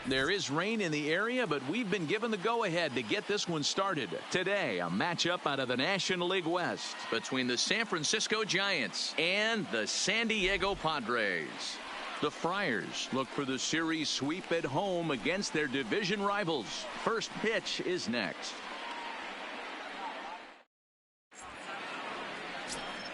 There is rain in the area, but we've been given the go-ahead to get this one started. Today, a matchup out of the National League West between the San Francisco Giants and the San Diego Padres. The Friars look for the series sweep at home against their division rivals. First pitch is next.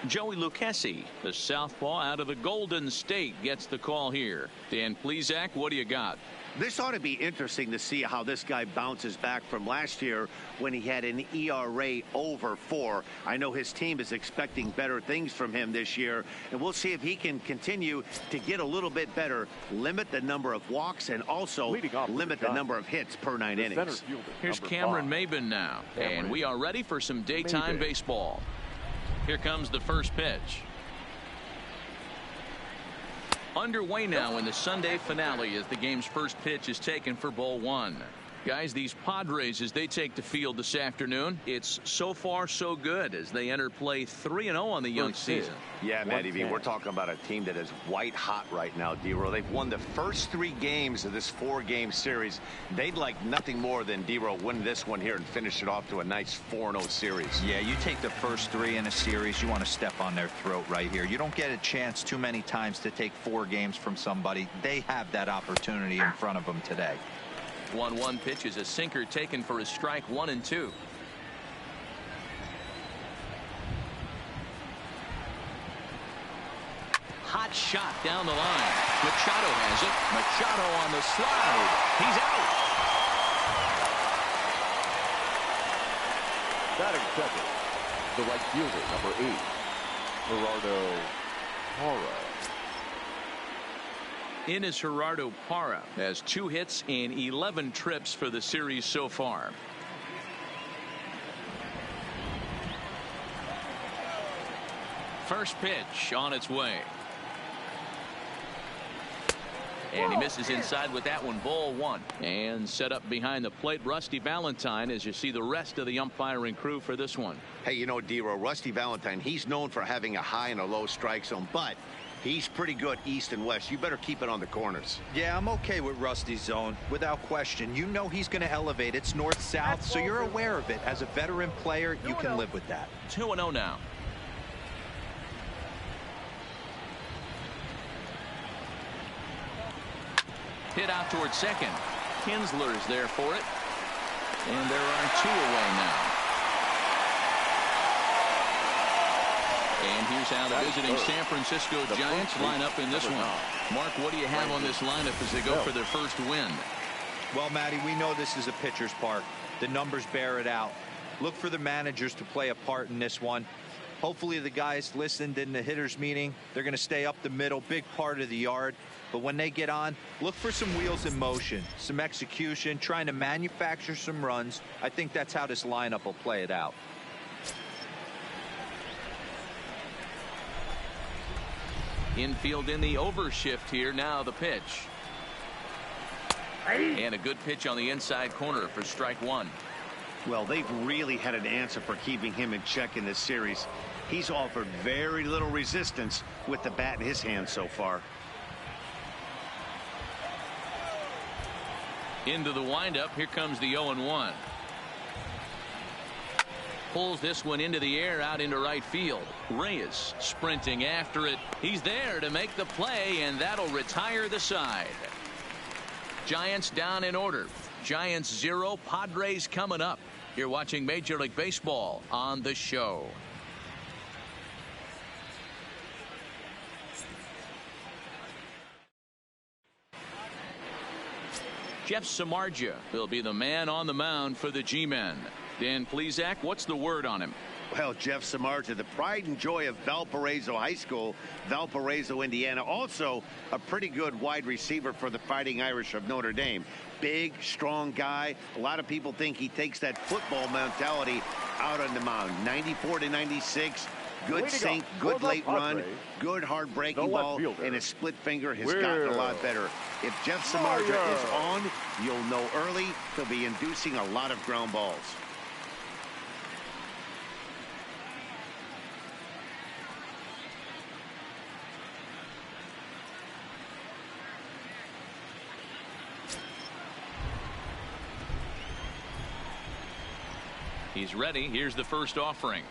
Joey Lucchesi, the southpaw out of the Golden State, gets the call here. Dan Plesac, what do you got? This ought to be interesting to see how this guy bounces back from last year when he had an ERA over 4. I know his team is expecting better things from him this year, and we'll see if he can continue to get a little bit better, limit the number of walks, and also limit the number of hits per 9 innings. Here's Cameron Maybin now, and we are ready for some daytime baseball. Here comes the first pitch. Underway now in the Sunday finale as the game's first pitch is taken for ball 1. Guys, these Padres, as they take the field this afternoon, it's so far so good as they enter play 3-0 on the young season. Yeah, Matty V, we're talking about a team that is white hot right now, D-Row. They've won the first 3 games of this 4-game series. They'd like nothing more than D-Row win this one here and finish it off to a nice 4-0 series. Yeah, you take the first 3 in a series, you want to step on their throat right here. You don't get a chance too many times to take 4 games from somebody. They have that opportunity in front of them today. 1-1 pitch is a sinker taken for a strike, 1-2. Hot shot down the line. Machado has it. Machado on the slide. He's out. Batting second, the right fielder, number 8, Gerardo Parra. In is Gerardo Parra, has 2 hits and 11 trips for the series so far. First pitch on its way. And he misses inside with that one, ball 1. And set up behind the plate, Rusty Valentine, as you see the rest of the umpiring crew for this one. Hey, you know, D-Row, Rusty Valentine, he's known for having a high and a low strike zone, but he's pretty good east and west. You better keep it on the corners. Yeah, I'm okay with Rusty's zone, without question. You know he's going to elevate. It's north-south, so you're aware of it. As a veteran player, you can live with that. 2-0 now. Hit out towards second. Kinsler's there for it. And there are 2 away now. And here's how the visiting San Francisco Giants line up in this one. Mark, what do you have on this lineup as they go for their first win? Well, Matty, we know this is a pitcher's park. The numbers bear it out. Look for the managers to play a part in this one. Hopefully the guys listened in the hitters meeting. They're going to stay up the middle, big part of the yard. But when they get on, look for some wheels in motion, some execution, trying to manufacture some runs. I think that's how this lineup will play it out. Infield in the overshift here. Now the pitch. And a good pitch on the inside corner for strike 1. Well, they've really had an answer for keeping him in check in this series. He's offered very little resistance with the bat in his hand so far. Into the windup. Here comes the 0-1. Pulls this one into the air out into right field. Reyes sprinting after it. He's there to make the play, and that'll retire the side. Giants down in order. Giants 0, Padres coming up. You're watching Major League Baseball on The Show. Jeff Samardzija will be the man on the mound for the G-men. Dan Plesac, what's the word on him? Well, Jeff Samardzija, the pride and joy of Valparaiso High School, Valparaiso, Indiana. Also a pretty good wide receiver for the Fighting Irish of Notre Dame. Big, strong guy. A lot of people think he takes that football mentality out on the mound. 94-96. Good sink, good late run, good hard breaking ball, and his split finger has gotten a lot better. If Jeff Samardzija is on, you'll know early he'll be inducing a lot of ground balls. He's ready. Here's the first offering.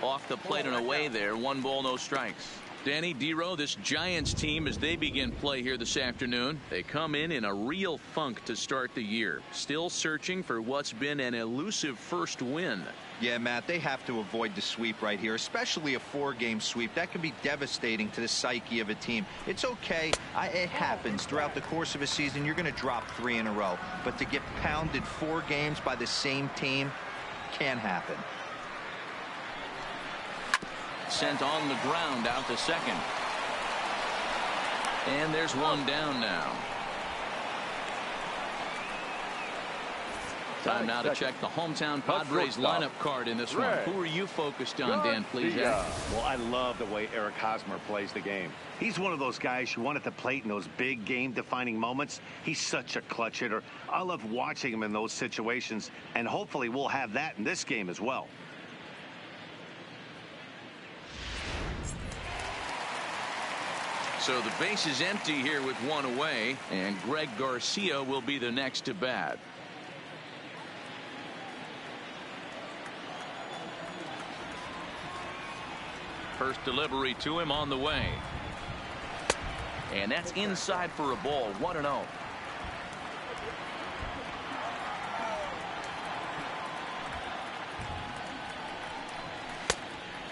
Off the plate and away there. 1 ball, no strikes. Danny, Dero, this Giants team, as they begin play here this afternoon, they come in a real funk to start the year. Still searching for what's been an elusive first win. Yeah, Matt, they have to avoid the sweep right here, especially a 4-game sweep. That can be devastating to the psyche of a team. It's okay. It happens. Throughout the course of a season, you're going to drop 3 in a row. But to get pounded 4 games by the same team can happen. Sent on the ground out to second. And there's one down now. Time now to check the hometown Padres lineup card in this one. Who are you focused on, Dan, please? Well, I love the way Eric Hosmer plays the game. He's one of those guys you want at the plate in those big game-defining moments. He's such a clutch hitter. I love watching him in those situations, and hopefully we'll have that in this game as well. So the base is empty here with 1 away, and Greg Garcia will be the next to bat. First delivery to him on the way. And that's inside for a ball. 1-0.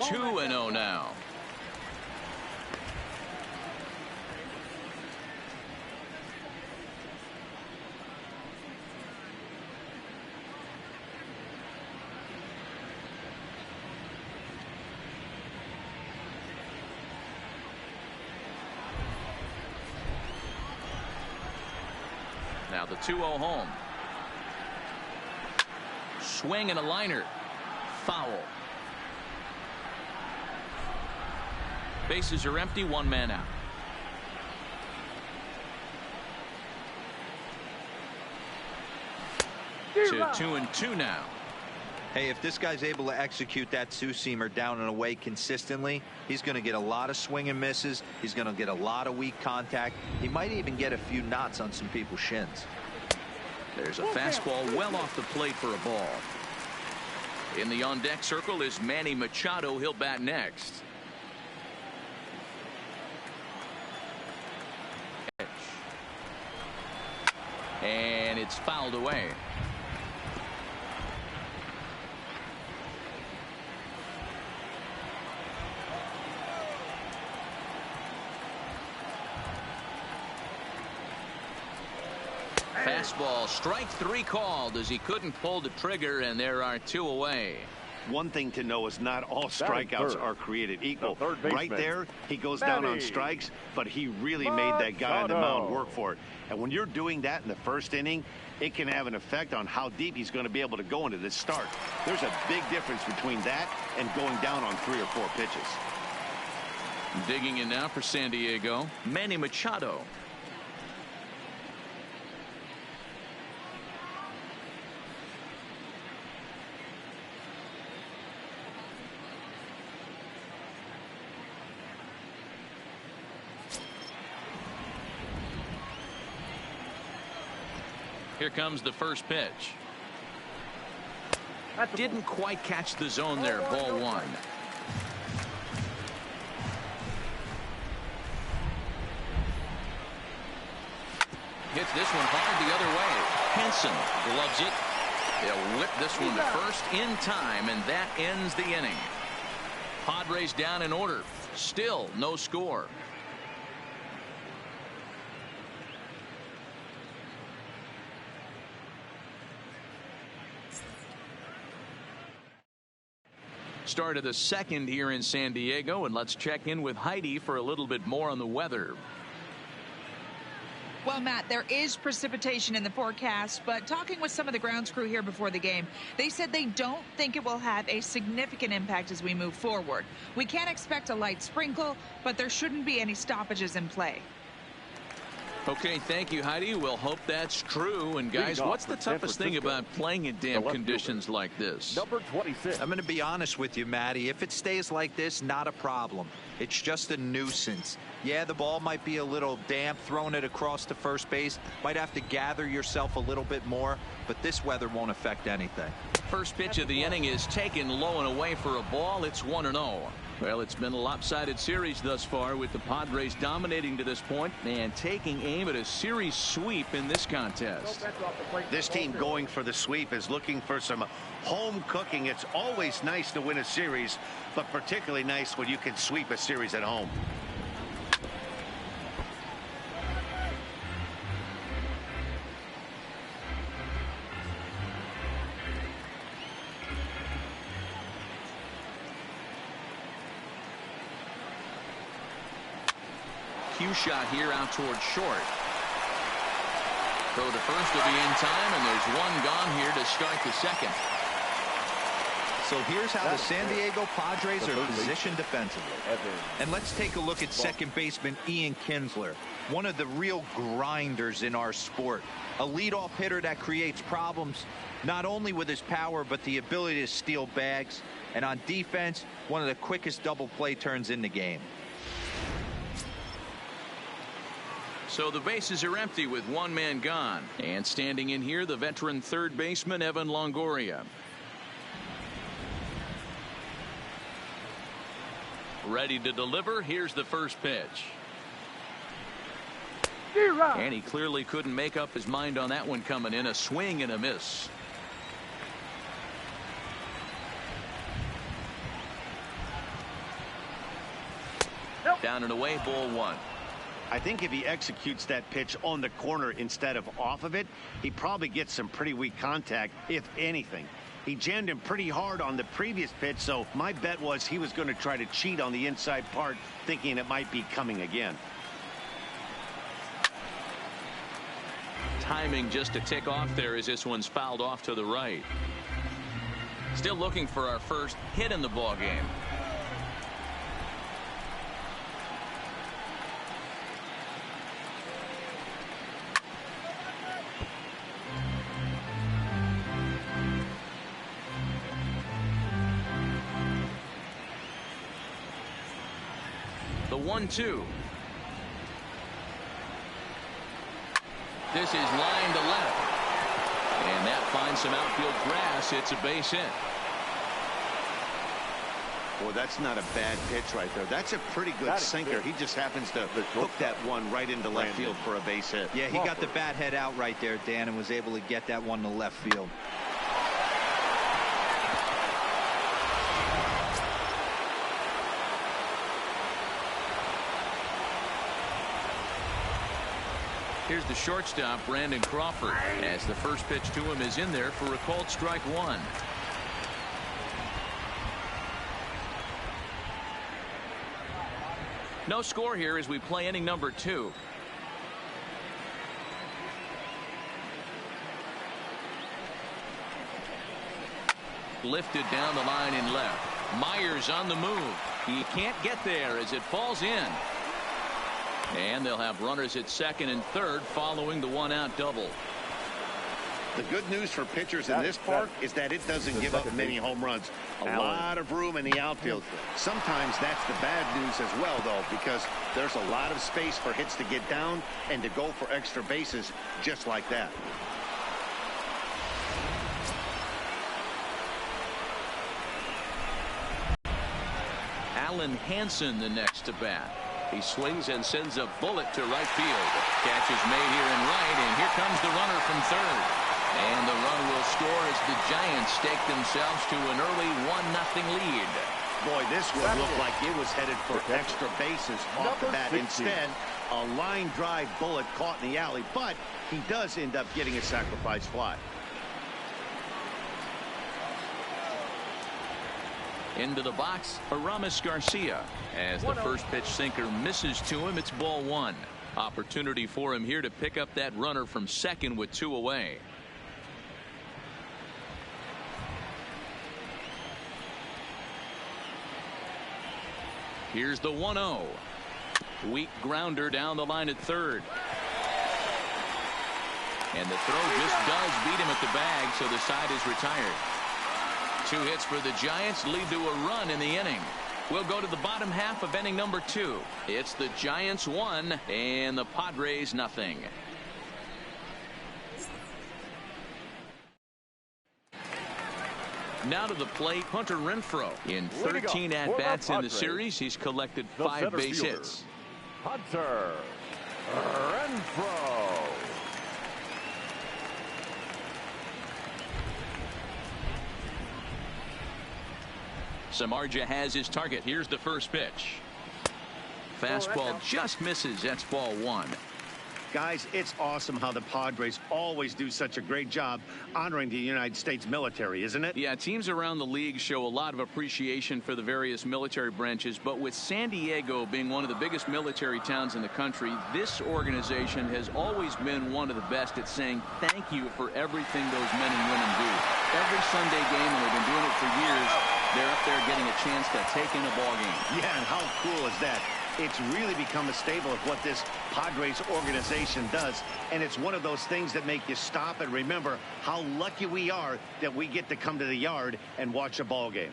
Two and 0 now. Now the 2-0 home. Swing and a liner. Foul. Bases are empty. 1 man out. To 2-2 now. Hey, if this guy's able to execute that 2-seamer down and away consistently, he's going to get a lot of swing and misses. He's going to get a lot of weak contact. He might even get a few knots on some people's shins. There's a fastball well off the plate for a ball. In the on-deck circle is Manny Machado. He'll bat next. And it's fouled away. Fastball, strike 3 called as he couldn't pull the trigger, and there are 2 away. One thing to know is not all strikeouts are created equal. Right there, he goes down on strikes, but he really made that guy on the mound work for it. And when you're doing that in the first inning, it can have an effect on how deep he's going to be able to go into this start. There's a big difference between that and going down on 3 or 4 pitches. Digging in now for San Diego, Manny Machado. Here comes the first pitch. Didn't quite catch the zone there. Ball 1. Hits this one hard the other way. Henson gloves it. They'll whip this one to first in time, and that ends the inning. Padres down in order. Still no score. Start of the second here in San Diego, and let's check in with Heidi for a little bit more on the weather. Well, Matt, there is precipitation in the forecast, but talking with some of the grounds crew here before the game, they said they don't think it will have a significant impact as we move forward. We can expect a light sprinkle, but there shouldn't be any stoppages in play. Okay, thank you, Heidi. We'll hope that's true. And guys, what's the toughest thing about playing in damp conditions like this? Number 26. I'm going to be honest with you, Matty. If it stays like this, not a problem. It's just a nuisance. Yeah, the ball might be a little damp, throwing it across to first base. Might have to gather yourself a little bit more, but this weather won't affect anything. First pitch of the inning is taken low and away for a ball. It's 1-0. Well, it's been a lopsided series thus far, with the Padres dominating to this point and taking aim at a series sweep in this contest. This team going for the sweep is looking for some home cooking. It's always nice to win a series, but particularly nice when you can sweep a series at home. Cue shot here out towards short. Throw to first will be in time, and there's one gone here to start the second. So here's how the San Diego Padres are positioned defensively. And let's take a look at second baseman Ian Kinsler, one of the real grinders in our sport. A leadoff hitter that creates problems, not only with his power, but the ability to steal bags. And on defense, one of the quickest double play turns in the game. So the bases are empty with one man gone. And standing in here, the veteran third baseman, Evan Longoria. Ready to deliver. Here's the first pitch. And he clearly couldn't make up his mind on that one coming in. A swing and a miss. Down and away, ball one. I think if he executes that pitch on the corner instead of off of it, he probably gets some pretty weak contact, if anything. He jammed him pretty hard on the previous pitch, so my bet was he was going to try to cheat on the inside part, thinking it might be coming again. Timing just to tick off there as this one's fouled off to the right. Still looking for our first hit in the ball game. The 1-2. This is line to left. And that finds some outfield grass. It's a base hit. Well, that's not a bad pitch right there. That's a pretty good sinker. He just happens to hook that one right into left field for a base hit. Yeah, he got the bat head out right there, Dan, and was able to get that one to left field. Here's the shortstop, Brandon Crawford, as the first pitch to him is in there for a called strike one. No score here as we play inning number 2. Lifted down the line in left. Myers on the move. He can't get there as it falls in. And they'll have runners at second and third following the one-out double. The good news for pitchers in this park is that it doesn't give up many home runs. A lot of room in the outfield. Sometimes that's the bad news as well, though, because there's a lot of space for hits to get down and to go for extra bases just like that. Alan Hansen the next to bat. He swings and sends a bullet to right field. Catch is made here in right, and here comes the runner from third. And the run will score as the Giants stake themselves to an early 1-0 lead. Boy, this one looked like it was headed for extra bases off the bat. Instead, a line drive bullet caught in the alley, but he does end up getting a sacrifice fly. Into the box, Aramis Garcia. As the first pitch sinker misses to him, it's ball one. Opportunity for him here to pick up that runner from second with 2 away. Here's the 1-0. Weak grounder down the line at third. And the throw just does beat him at the bag, so the side is retired. 2 hits for the Giants lead to a run in the inning. We'll go to the bottom half of inning number 2. It's the Giants 1 and the Padres nothing. Now to the plate, Hunter Renfroe. In 13 at-bats in the series, he's collected 5 base hits. Hunter Renfroe. Samardzija has his target. Here's the first pitch. Fastball just misses. That's ball 1. Guys, it's awesome how the Padres always do such a great job honoring the United States military, isn't it? Yeah, teams around the league show a lot of appreciation for the various military branches, but with San Diego being one of the biggest military towns in the country, this organization has always been one of the best at saying thank you for everything those men and women do. Every Sunday game, and they've been doing it for years, they're up there getting a chance to take in a ball game. Yeah, and how cool is that? It's really become a staple of what this Padres organization does, and it's one of those things that make you stop and remember how lucky we are that we get to come to the yard and watch a ball game.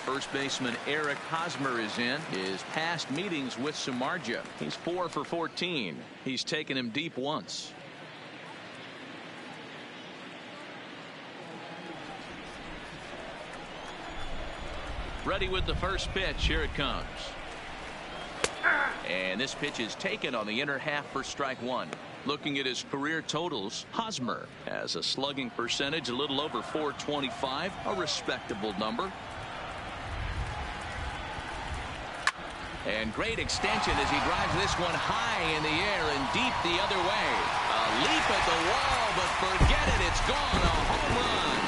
First baseman Eric Hosmer is in his past meetings with Samardzija. He's 4 for 14. He's taken him deep once. Ready with the first pitch. Here it comes. And this pitch is taken on the inner half for strike 1. Looking at his career totals, Hosmer has a slugging percentage a little over .425, a respectable number. And great extension as he drives this one high in the air and deep the other way. A leap at the wall, but forget it. It's gone. A home run.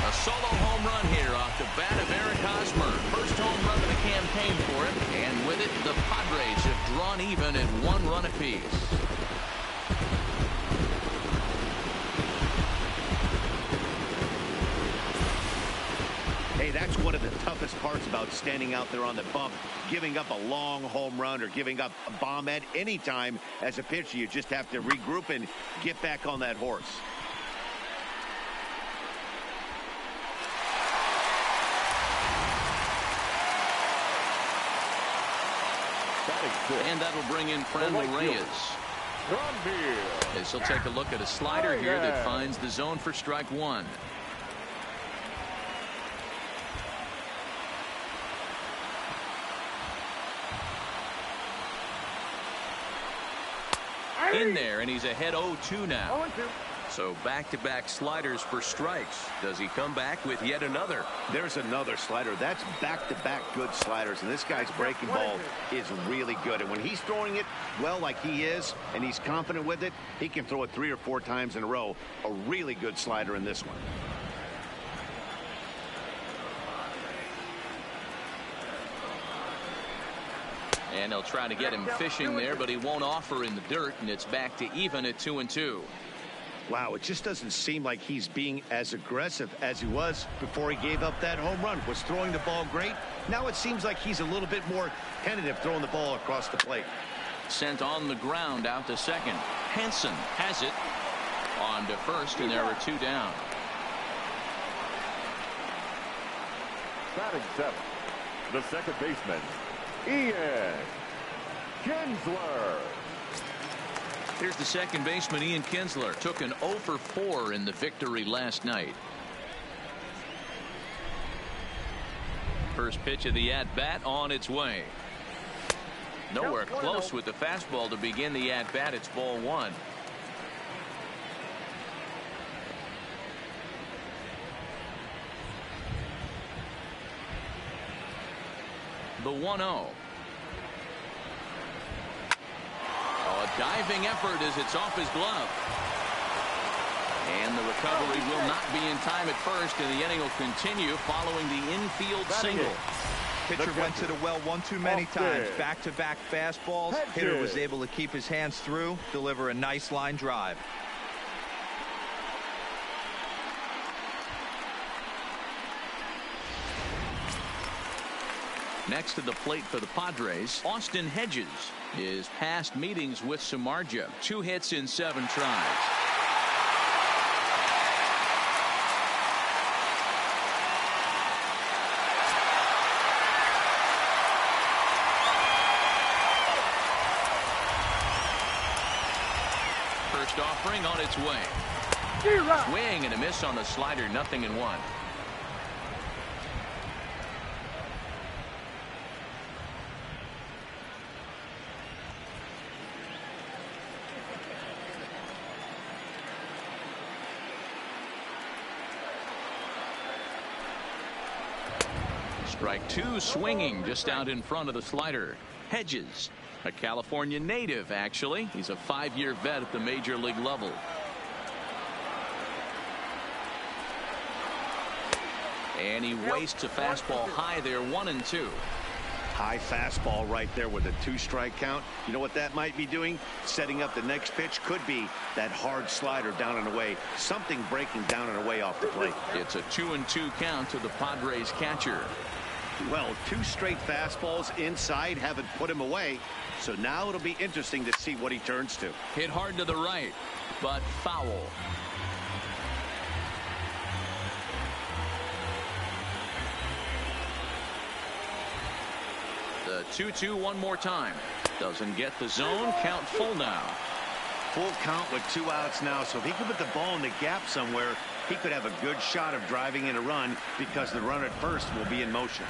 A solo home run here off the bat of Eric Hosmer. First home run of the campaign for him. And with it, the Padres have drawn even at 1 run apiece. Hey, that's one of the toughest parts about standing out there on the bump. Giving up a long home run or giving up a bomb at any time as a pitcher. You just have to regroup and get back on that horse. And that'll bring in Friendly Reyes. As he'll take a look at a slider here that finds the zone for strike 1. In there, and he's ahead 0-2 now. So back-to-back sliders for strikes. Does he come back with yet another? There's another slider. That's back-to-back good sliders, and this guy's breaking ball is really good. And when he's throwing it well like he is, and he's confident with it, he can throw it 3 or 4 times in a row. A really good slider in this one. And they'll try to get him fishing there, but he won't offer in the dirt, and it's back to even at 2-2. Wow, it just doesn't seem like he's being as aggressive as he was before he gave up that home run. Was throwing the ball great. Now it seems like he's a little bit more tentative throwing the ball across the plate. Sent on the ground out to second. Hansen has it on to first, and there are 2 down. Batting 7th, the second baseman, Ian Kinsler. Here's the second baseman, Ian Kinsler. Took an 0 for 4 in the victory last night. First pitch of the at-bat on its way. Nowhere close with the fastball to begin the at-bat. It's ball 1. The 1-0. A diving effort as it's off his glove. And the recovery will not be in time at first, and the inning will continue following the infield single. Pitcher went to the well one too many times. Back-to-back fastballs. Hitter was able to keep his hands through, deliver a nice line drive. Next to the plate for the Padres, Austin Hedges is past meetings with Samardzija. 2 hits in 7 tries. First offering on its way. Swing and a miss on the slider, 0-1. Strike 2, swinging just out in front of the slider. Hedges, a California native, actually. He's a 5-year vet at the major league level. And he wastes a fastball high there, 1-2. High fastball right there with a 2-strike count. You know what that might be doing? Setting up the next pitch. Could be that hard slider down and away. Something breaking down and away off the plate. It's a 2-2 count to the Padres catcher. Well, 2 straight fastballs inside haven't put him away. So now it'll be interesting to see what he turns to. Hit hard to the right, but foul. The 2-2 one more time. Doesn't get the zone. Count full now. Full count with 2 outs now. So if he could put the ball in the gap somewhere, he could have a good shot of driving in a run because the runner at first will be in motion.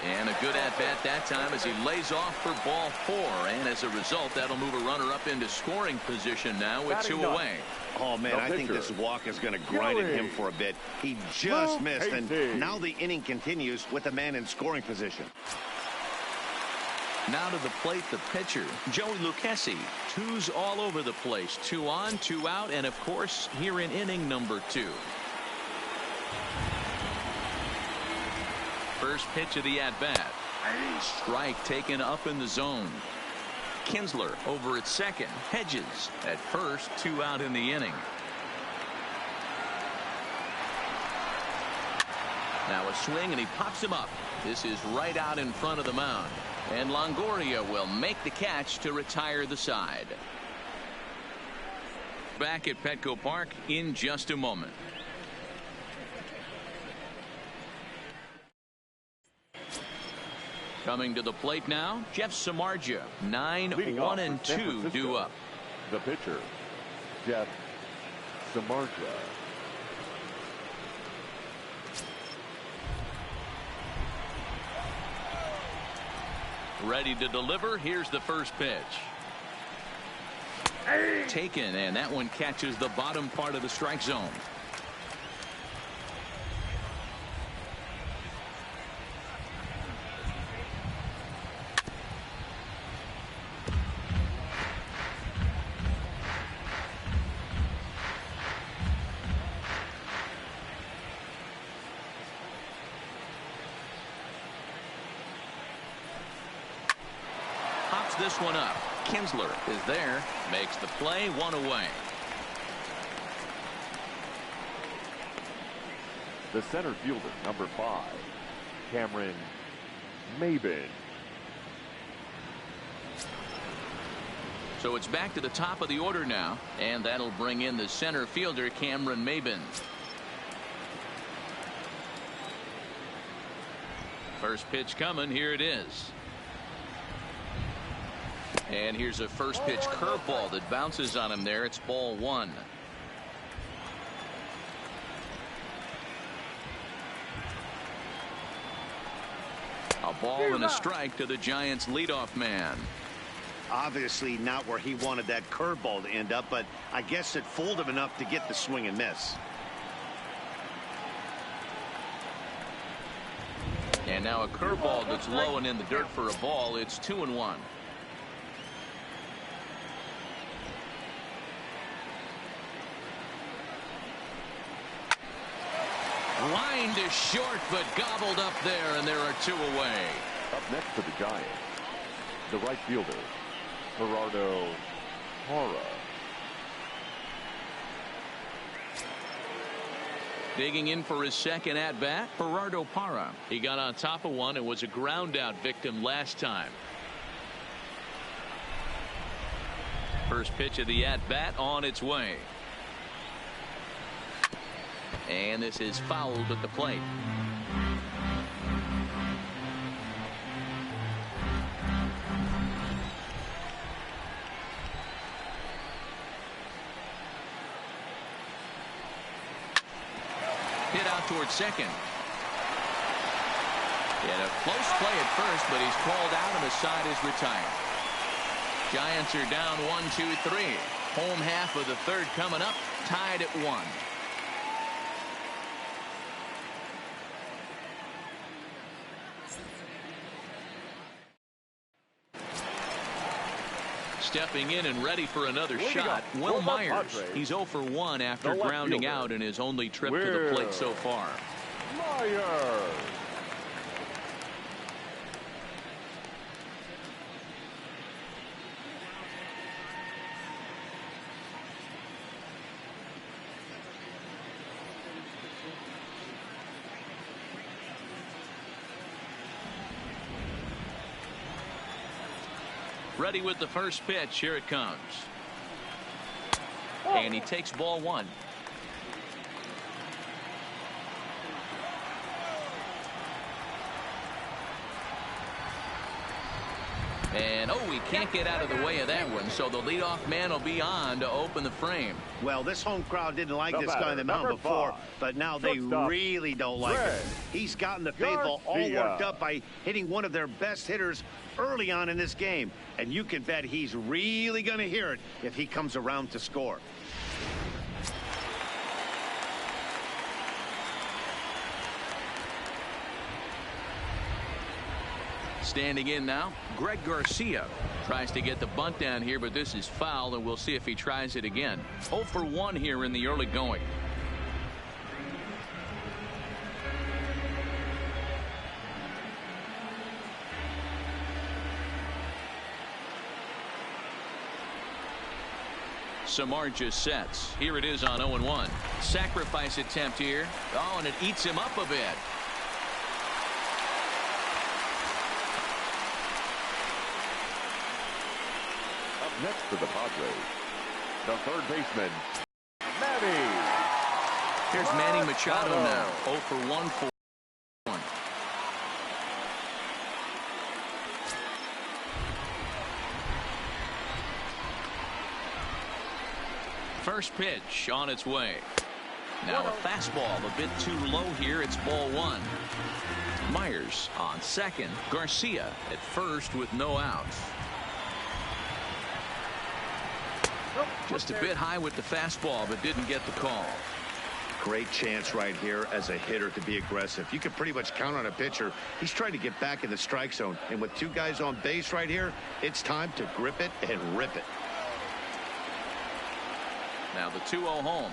And a good at-bat that time as he lays off for ball 4. And as a result, that'll move a runner up into scoring position now with 2 away. Oh, man, I think this walk is going to grind at him for a bit. He just missed, and now the inning continues with a man in scoring position. Now to the plate, the pitcher, Joey Lucchesi. 2s all over the place. 2 on, 2 out, and of course, here in inning number 2. First pitch of the at-bat. Strike taken up in the zone. Kinsler over at second. Hedges at first. 2 out in the inning. Now a swing, and he pops him up. This is right out in front of the mound. And Longoria will make the catch to retire the side. Back at Petco Park in just a moment. Coming to the plate now, Jeff Samardzija. 9-1-2 due up. The pitcher, Jeff Samardzija. Ready to deliver. Here's the first pitch. Taken, and that one catches the bottom part of the strike zone. This one up. Kinsler is there, makes the play, 1 away. The center fielder, number 5, Cameron Maybin. So it's back to the top of the order now, and that'll bring in the center fielder, Cameron Maybin. First pitch coming. Here it is. And here's a first pitch curveball that bounces on him there. It's ball 1. A ball and a strike to the Giants leadoff man. Obviously not where he wanted that curveball to end up, but I guess it fooled him enough to get the swing and miss. And now a curveball that's low and in the dirt for a ball. It's 2-1. Line to short, but gobbled up there, and there are 2 away. Up next for the Giants, the right fielder, Gerardo Parra. Digging in for his second at-bat, Gerardo Parra. He got on top of one and was a ground-out victim last time. First pitch of the at-bat on its way. And this is fouled at the plate. Hit out towards second. He had a close play at first, but he's called out and the side is retired. Giants are down 1-2-3. Home half of the third coming up, tied at 1. Stepping in and ready for another shot, Will Myers. He's 0 for 1 after grounding out in his only trip to the plate so far. Myers. Ready with the first pitch. Here it comes. And he takes ball 1. And he can't get out of the way of that one, so the leadoff man will be on to open the frame. Well, this home crowd didn't like this guy on the mound before, but now they really don't like him. He's gotten the faithful all worked up by hitting one of their best hitters early on in this game, and you can bet he's really going to hear it if he comes around to score. Standing in now, Greg Garcia tries to get the bunt down here, but this is foul, and we'll see if he tries it again. 0 for 1 here in the early going. Samardzija sets. Here it is on 0-1. Sacrifice attempt here. And it eats him up a bit. Next to the Padres, the third baseman, Manny. Here's Manny Machado now. 0 for 1 for 1. First pitch on its way. Now a fastball a bit too low here. It's ball 1. Myers on second. Garcia at first with no outs. Just a bit high with the fastball, but didn't get the call. Great chance right here as a hitter to be aggressive. You can pretty much count on a pitcher. He's trying to get back in the strike zone. And with 2 guys on base right here, it's time to grip it and rip it. Now the 2-0 home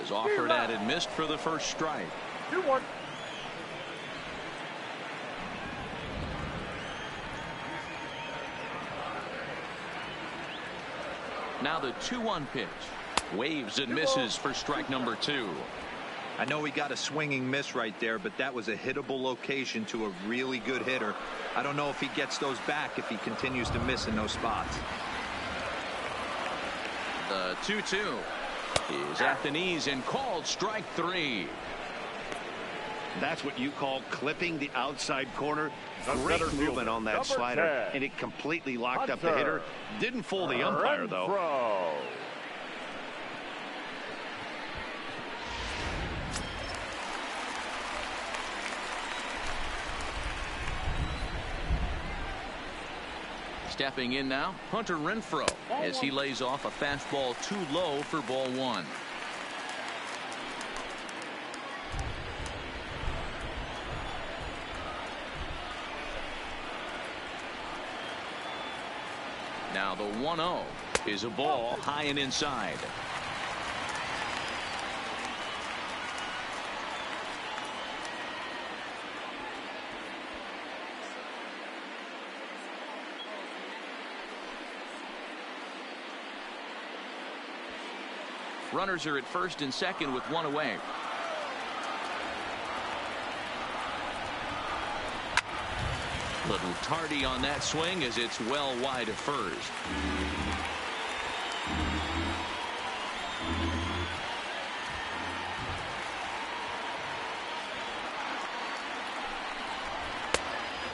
is offered at and missed for the first strike. 2-1. Now the 2-1 pitch. Waves and misses for strike number 2. I know he got a swinging miss right there, but that was a hittable location to a really good hitter. I don't know if he gets those back if he continues to miss in those spots. The 2-2 is at the knees and called strike 3. That's what you call clipping the outside corner. Great movement on that slider, and it completely locked up the hitter. Didn't fool the umpire, though. Stepping in now, Hunter Renfroe, as he lays off a fastball too low for ball 1. Now the 1-0 is a ball high and inside. Runners are at first and second with 1 away. Little tardy on that swing as it's well wide of first.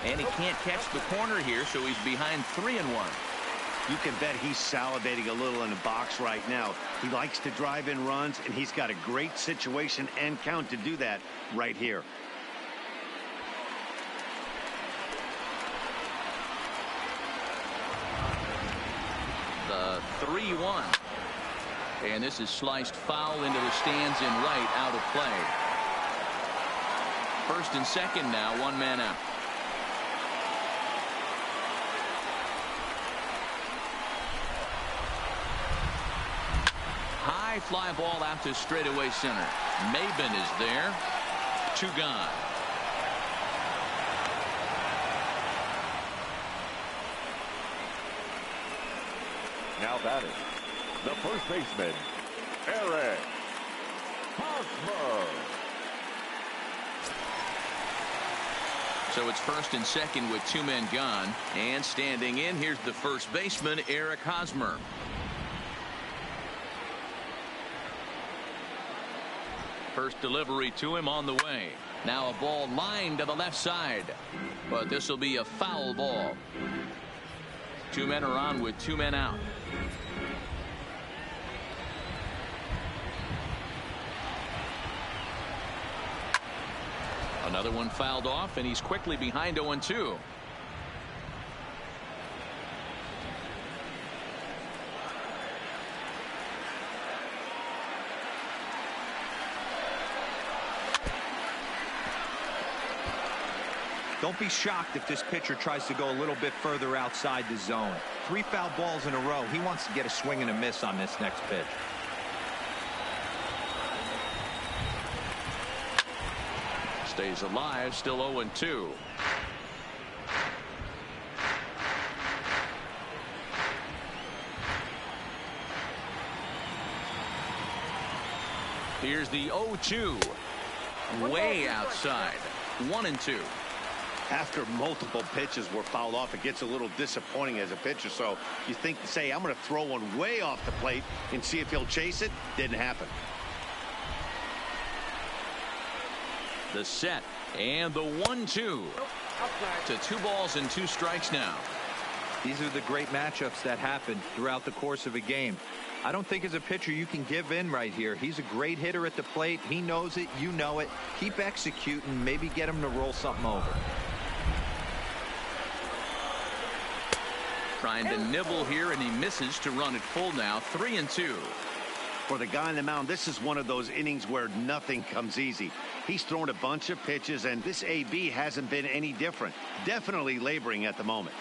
And he can't catch the corner here, so he's behind 3-1. You can bet he's salivating a little in the box right now. He likes to drive in runs, and he's got a great situation and count to do that right here. The 3-1. And this is sliced foul into the stands in right, out of play. First and second now, one man out. High fly ball out to straightaway center. Maben is there. 2 gone. Now batting, the first baseman, Eric Hosmer. So it's first and second with 2 men gone. And standing in, here's the first baseman, Eric Hosmer. First delivery to him on the way. Now a ball lined to the left side. But this will be a foul ball. 2 men are on with 2 men out. Another one fouled off, and he's quickly behind 0-2. Don't be shocked if this pitcher tries to go a little bit further outside the zone. 3 foul balls in a row. He wants to get a swing and a miss on this next pitch. Stays alive, still 0-2. Here's the 0-2. Way outside. 1-2. After multiple pitches were fouled off, it gets a little disappointing as a pitcher. So you think, say, I'm going to throw one way off the plate and see if he'll chase it. Didn't happen. The set and the 1-2 to 2 balls and 2 strikes now. These are the great matchups that happen throughout the course of a game. I don't think as a pitcher you can give in right here. He's a great hitter at the plate. He knows it. You know it. Keep executing. Maybe get him to roll something over. Trying to nibble here, and he misses to run it full now. 3-2. For the guy on the mound, this is one of those innings where nothing comes easy. He's thrown a bunch of pitches, and this AB hasn't been any different. Definitely laboring at the moment.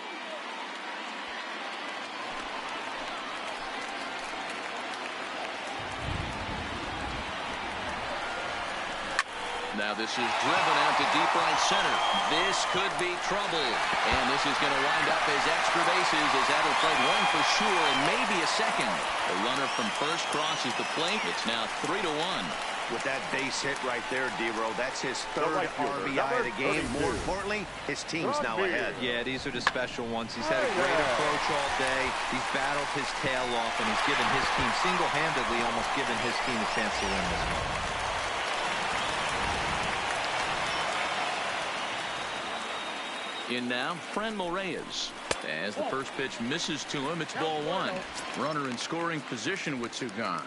Now this is driven out to deep right center. This could be trouble. And this is going to wind up as extra bases as that'll play 1 for sure and maybe a second. The runner from first crosses the plate. It's now 3-1. With that base hit right there, D-Row, that's his 3rd RBI of the game. More importantly, his team's now ahead. Yeah, these are the special ones. He's had a great approach all day. He's battled his tail off, and he's given his team single-handedly, almost given his team a chance to win this one. In now, Franmil Reyes. As the first pitch misses to him, it's ball 1. Runner in scoring position with 2 gone.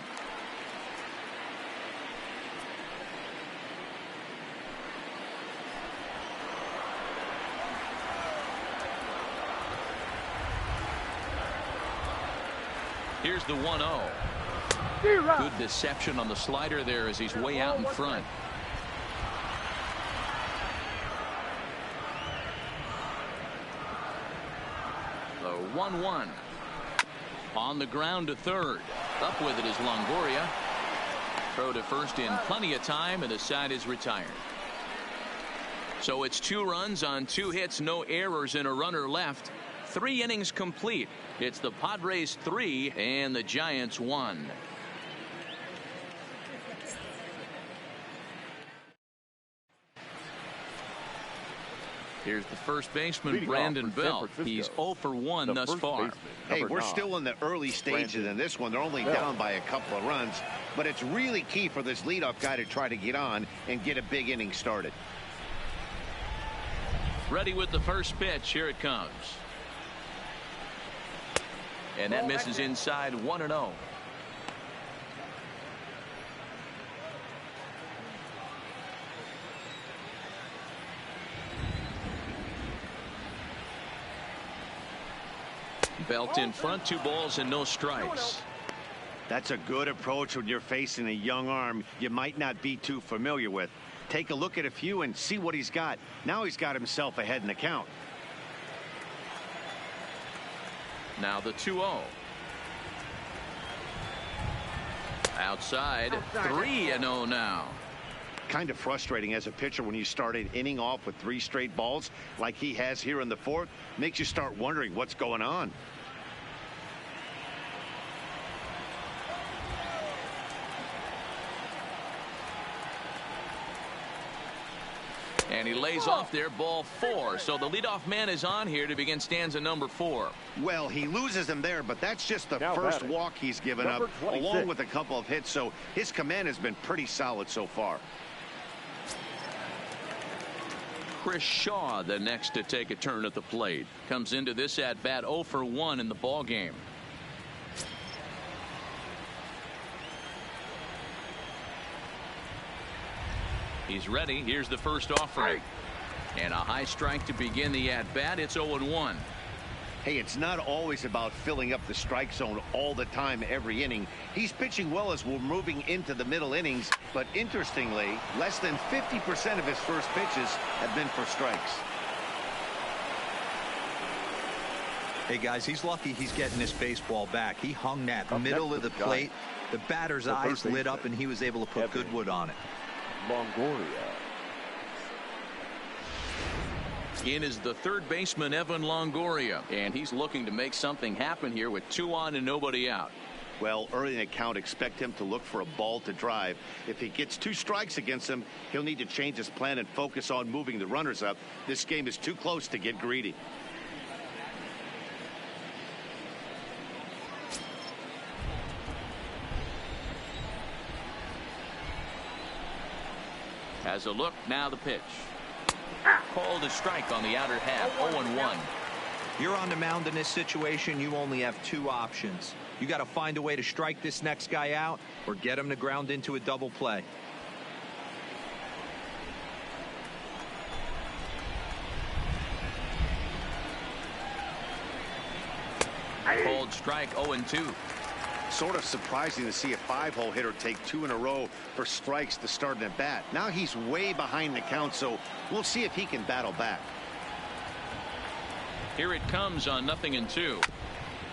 Here's the 1-0. Good deception on the slider there as he's way out in front. The 1-1. On the ground to third. Up with it is Longoria. Throw to first in plenty of time, and the side is retired. So it's 2 runs on 2 hits, no errors, and a runner left. 3 innings complete. It's the Padres 3 and the Giants 1. Here's the first baseman, Brandon Belt. He's 0 for 1 thus far. Hey, we're still in the early stages in this one. They're only down by a couple of runs, but it's really key for this leadoff guy to try to get on and get a big inning started. Ready with the first pitch. Here it comes. And that misses inside, 1-0. Belt in front, 2 balls and no strikes. That's a good approach when you're facing a young arm you might not be too familiar with. Take a look at a few and see what he's got. Now he's got himself ahead in the count. Now the 2-0. Outside, 3-0 now. Kind of frustrating as a pitcher when you start an inning off with 3 straight balls like he has here in the 4th. Makes you start wondering what's going on. And he lays off there, ball 4. So the leadoff man is on here to begin stanza number 4. Well, he loses him there, but that's just the first walk he's given up, along with a couple of hits. So his command has been pretty solid so far. Chris Shaw, the next to take a turn at the plate, comes into this at bat 0 for 1 in the ball game. He's ready. Here's the first offering. And a high strike to begin the at-bat. It's 0-1. Hey, it's not always about filling up the strike zone all the time every inning. He's pitching well as we're moving into the middle innings. But interestingly, less than 50% of his first pitches have been for strikes. Hey, guys, he's lucky he's getting this baseball back. He hung that middle of the plate. The batter's eyes lit up, and he was able to put good wood on it. Longoria. In is the third baseman, Evan Longoria, and he's looking to make something happen here with 2 on and nobody out. Well, early in the count, expect him to look for a ball to drive. If he gets 2 strikes against him, he'll need to change his plan and focus on moving the runners up. This game is too close to get greedy. Has a look, now the pitch. Called a strike on the outer half, 0-1. You're on the mound in this situation. You only have 2 options. You got to find a way to strike this next guy out or get him to ground into a double play. Called strike, 0-2. Sort of surprising to see a 5-hole hitter take 2 in a row for strikes to start an at bat. Now he's way behind the count, so we'll see if he can battle back. Here it comes on 0-2.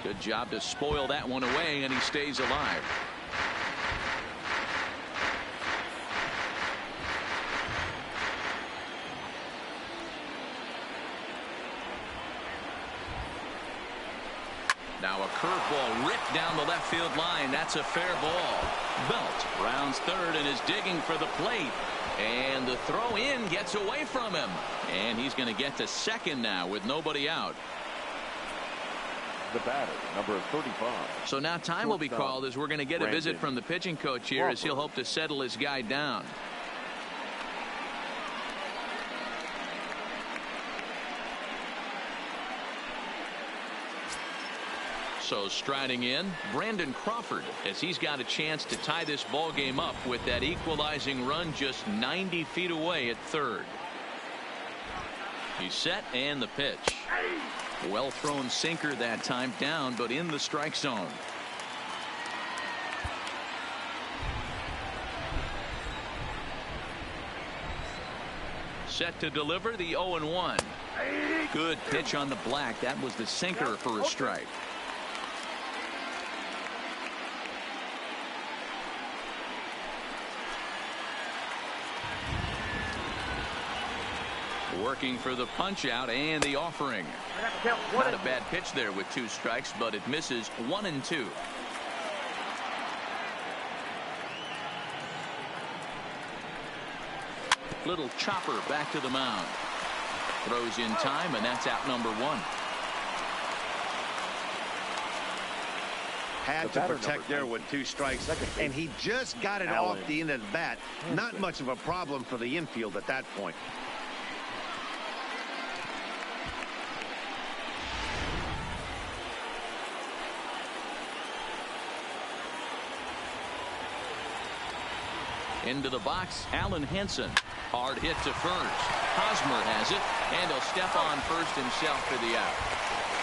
Good job to spoil that one away, and he stays alive. Now a curveball ripped down the left field line. That's a fair ball. Belt rounds third and is digging for the plate. And the throw in gets away from him. And he's going to get to second now with nobody out. The batter, number 35. So now time will be called as we're going to get a visit from the pitching coach here as he'll hope to settle his guy down. So striding in, Brandon Crawford, as he's got a chance to tie this ball game up with that equalizing run just 90 feet away at third. He's set and the pitch. Well thrown sinker that time, down but in the strike zone. Set to deliver the 0-1. Good pitch on the black. That was the sinker for a strike. Working for the punch out and the offering. Not a bad pitch there with 2 strikes, but it misses 1-2. Little chopper back to the mound. Throws in time, and that's out number one. Had to protect there with 2 strikes, and he just got it off the end of the bat. Not much of a problem for the infield at that point. Into the box, Allen Henson. Hard hit to first. Hosmer has it, and he'll step on first himself for the out.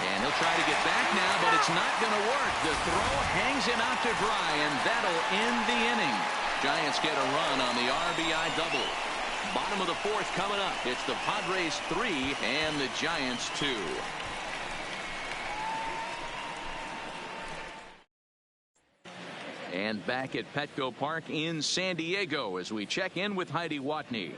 And he'll try to get back now, but it's not going to work. The throw hangs him out to dry, and that'll end the inning. Giants get a run on the RBI double. Bottom of the 4th coming up. It's the Padres 3 and the Giants 2. And back at Petco Park in San Diego as we check in with Heidi Watney.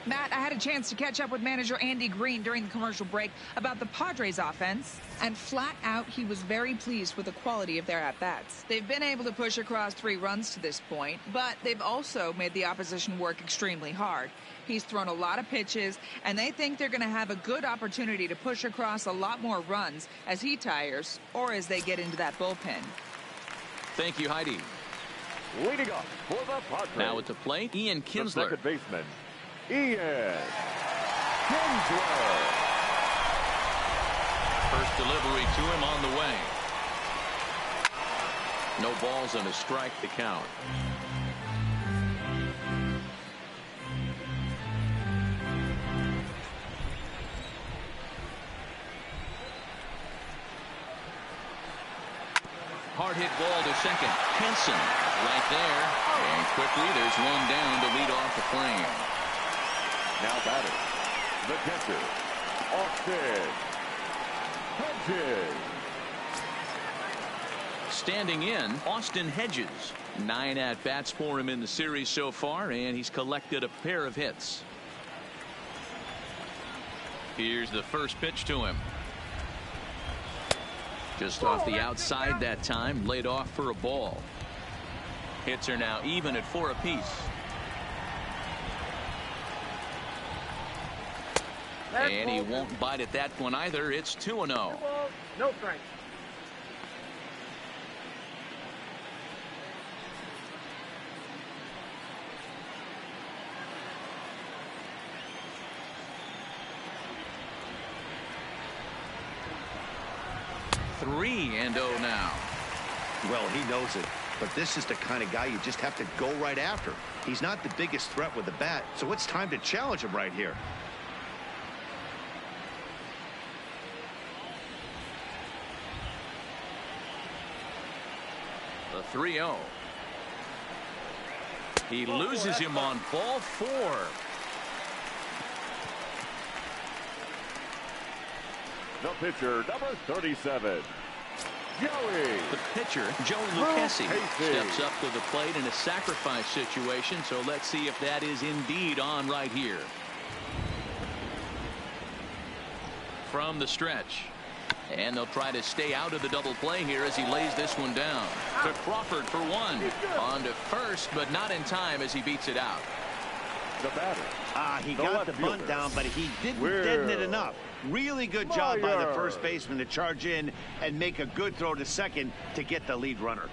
Matt, I had a chance to catch up with manager Andy Green during the commercial break about the Padres offense, and flat out he was very pleased with the quality of their at-bats. They've been able to push across 3 runs to this point, but they've also made the opposition work extremely hard. He's thrown a lot of pitches, and they think they're going to have a good opportunity to push across a lot more runs as he tires or as they get into that bullpen. Thank you, Heidi. Leading up for the Padres. Now at the plate, Ian Kinsler. The second baseman, Ian Kinsler. First delivery to him on the way. No balls and a strike to count. Hard hit ball to second. Henson right there. And quickly there's one down to lead off the frame. Now batting, the catcher, Austin Hedges. Standing in, Austin Hedges. 9 at-bats for him in the series so far, and he's collected a pair of hits. Here's the first pitch to him. Just off the outside that time, laid off for a ball. Hits are now even at 4 apiece. And he won't bite at that one either. It's 2-0. No strike. Three and 0 now. Well, he knows it, but this is the kind of guy you just have to go right after. He's not the biggest threat with the bat, so it's time to challenge him right here. The 3-0. He loses him on ball 4. The pitcher, number 37, Joey. The pitcher, Joey Lucchesi, steps up to the plate in a sacrifice situation, so let's see if that is indeed on right here. From the stretch. And they'll try to stay out of the double play here as he lays this one down. To Crawford for 1. On to first, but not in time as he beats it out. The batter. He got the bunt down, but he didn't deaden it enough. Really good job by the first baseman to charge in and make a good throw to second to get the lead runner.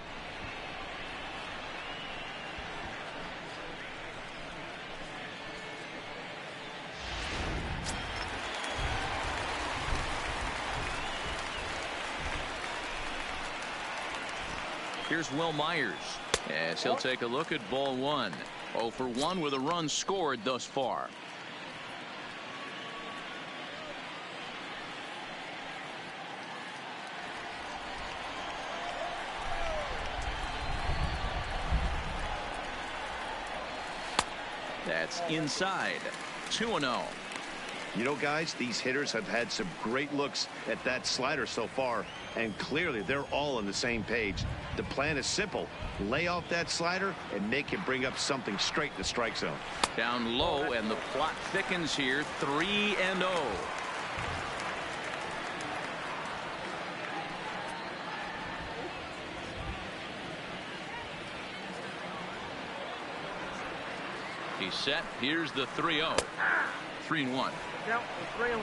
Here's Will Myers as he'll take a look at ball 1. 0 for 1 with a run scored thus far. That's inside. 2-0. You know, guys, these hitters have had some great looks at that slider so far, and clearly they're all on the same page. The plan is simple. Lay off that slider and make him bring up something straight in the strike zone. Down low, and the plot thickens here. 3-0. He's set. Here's the 3-0. 3-1. Count 3-1.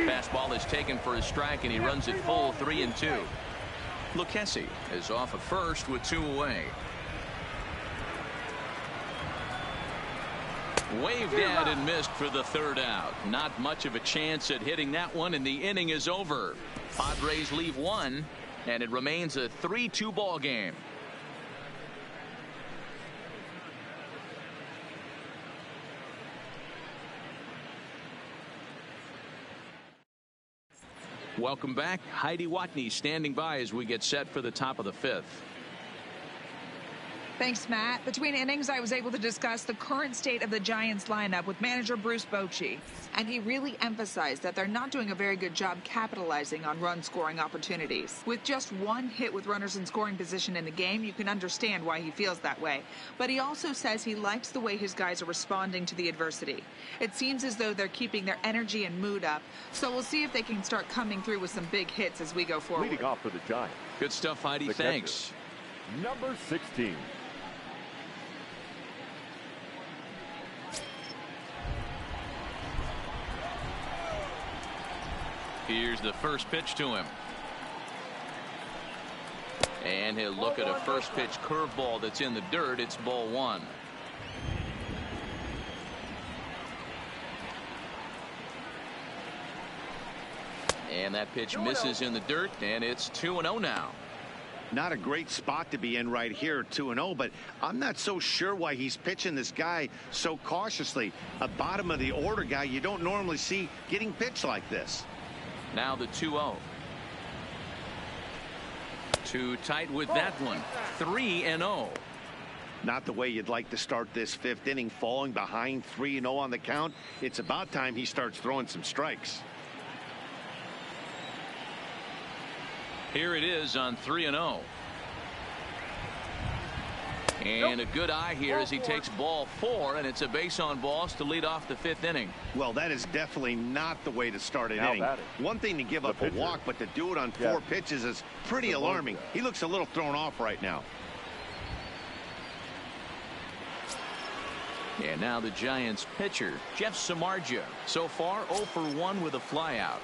Fastball is taken for a strike, and he runs it full 3-2. Lucchesi is off at first with 2 away. Waved at and missed for the 3rd out. Not much of a chance at hitting that one, and the inning is over. Padres leave 1, and it remains a 3-2 ball game. Welcome back. Heidi Watney standing by as we get set for the top of the 5th. Thanks, Matt. Between innings, I was able to discuss the current state of the Giants lineup with manager Bruce Bochy, and he really emphasized that they're not doing a very good job capitalizing on run-scoring opportunities. With just 1 hit with runners in scoring position in the game, you can understand why he feels that way. But he also says he likes the way his guys are responding to the adversity. It seems as though they're keeping their energy and mood up, so we'll see if they can start coming through with some big hits as we go forward. Leading off for the Giants. Good stuff, Heidi. The Thanks. catcher, number 16. Here's the first pitch to him. And he'll look at a first pitch curveball that's in the dirt. It's ball 1. And that pitch misses in the dirt, and it's 2-0 now. Not a great spot to be in right here, 2-0, but I'm not so sure why he's pitching this guy so cautiously. A bottom of the order guy you don't normally see getting pitched like this. Now the 2-0. Too tight with that one. 3-0. Not the way you'd like to start this 5th inning, falling behind 3-0 on the count. It's about time he starts throwing some strikes. Here it is on 3-0. And a good eye here as he takes ball 4, and it's a base on balls to lead off the 5th inning. Well, that is definitely not the way to start an inning. One thing to give up a walk, but to do it on 4 pitches is pretty alarming. He looks a little thrown off right now. And now the Giants pitcher, Jeff Samardzija. So far 0 for 1 with a flyout.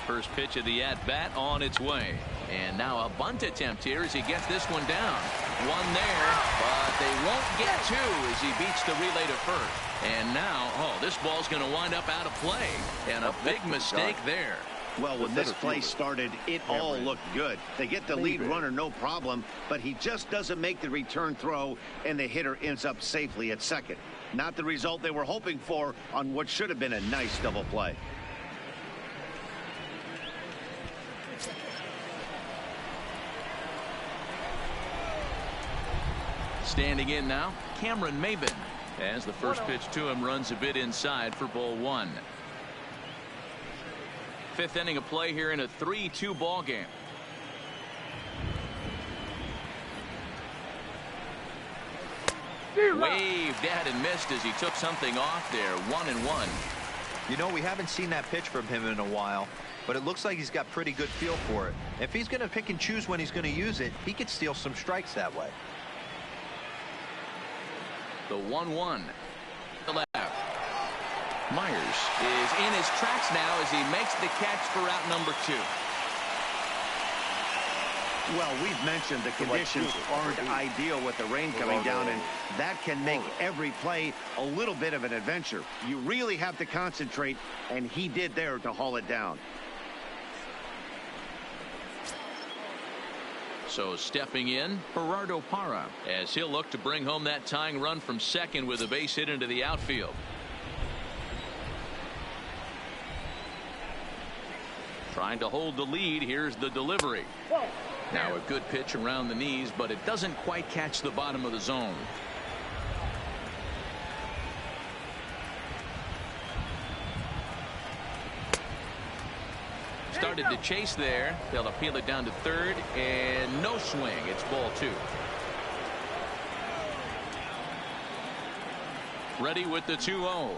First pitch of the at-bat on its way. And now a bunt attempt here as he gets this one down. 1 there, but they won't get 2 as he beats the relay to first. And now, this ball's going to wind up out of play. And a big mistake there. Well, when this play started, it all looked good. They get the lead runner, no problem, but he just doesn't make the return throw, and the hitter ends up safely at second. Not the result they were hoping for on what should have been a nice double play. Standing in now, Cameron Maybin, as the first pitch to him runs a bit inside for ball 1. 5th inning of play here in a 3-2 ball game. Waved at and missed as he took something off there. 1-1. You know, we haven't seen that pitch from him in a while, but it looks like he's got pretty good feel for it. If he's going to pick and choose when he's going to use it, he could steal some strikes that way. The 1-1. The left. Myers is in his tracks now as he makes the catch for out number 2. Well, we've mentioned the conditions aren't ideal with the rain coming down, and that can make every play a little bit of an adventure. You really have to concentrate, and he did there to haul it down. So stepping in, Gerardo Parra, as he'll look to bring home that tying run from second with a base hit into the outfield. Trying to hold the lead. Here's the delivery. Now a good pitch around the knees, but it doesn't quite catch the bottom of the zone. Started to chase there. They'll appeal it down to third, and no swing. It's ball 2. Ready with the 2-0.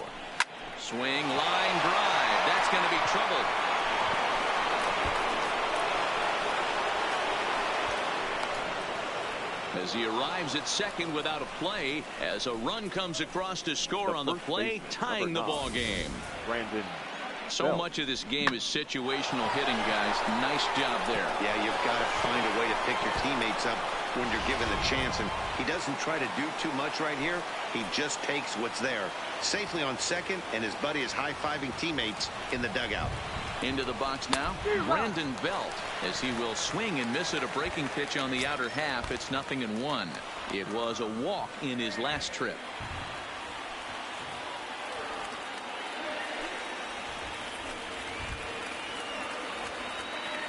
Swing, line drive. That's going to be trouble. As he arrives at second without a play, as a run comes across to score on the play, tying the ball game. Brandon. So much of this game is situational hitting, guys. Nice job there. Yeah, you've got to find a way to pick your teammates up when you're given the chance, and he doesn't try to do too much right here. He just takes what's there. Safely on second, and his buddy is high-fiving teammates in the dugout. Into the box now, Brandon Belt, as he will swing and miss at a breaking pitch on the outer half. It's 0-1. It was a walk in his last trip.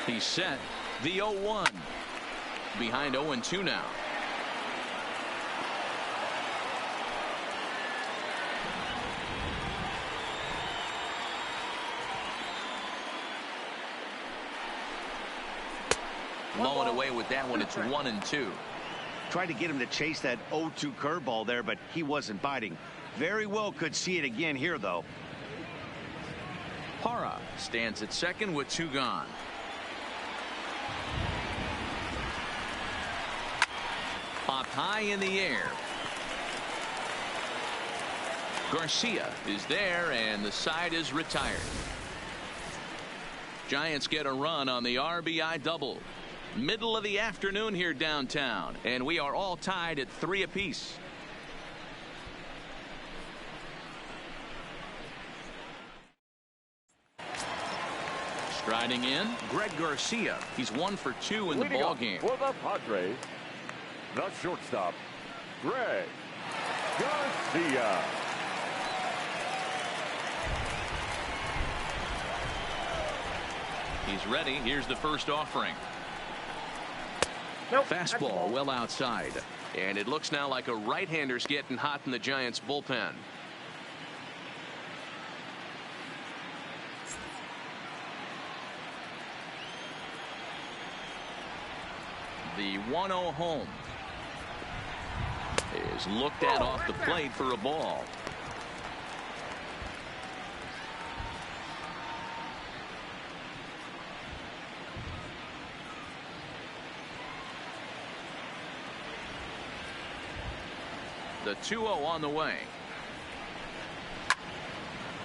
He's set. The 0-1. Behind 0-2 now. Blowing away with that one. It's 1-2. Tried to get him to chase that 0-2 curveball there, but he wasn't biting. Very well could see it again here, though. Parra stands at second with 2 gone. Popped high in the air. Garcia is there, and the side is retired. Giants get a run on the RBI double. Middle of the afternoon here downtown, and we are all tied at 3 apiece. Striding in, Greg Garcia. He's 1 for 2 in the ball game. For the Padres, the shortstop, Greg Garcia. He's ready. Here's the first offering. Fastball well outside. And it looks now like a right-hander's getting hot in the Giants bullpen. The 1-0 home is looked at off the plate for a ball. The 2-0 on the way.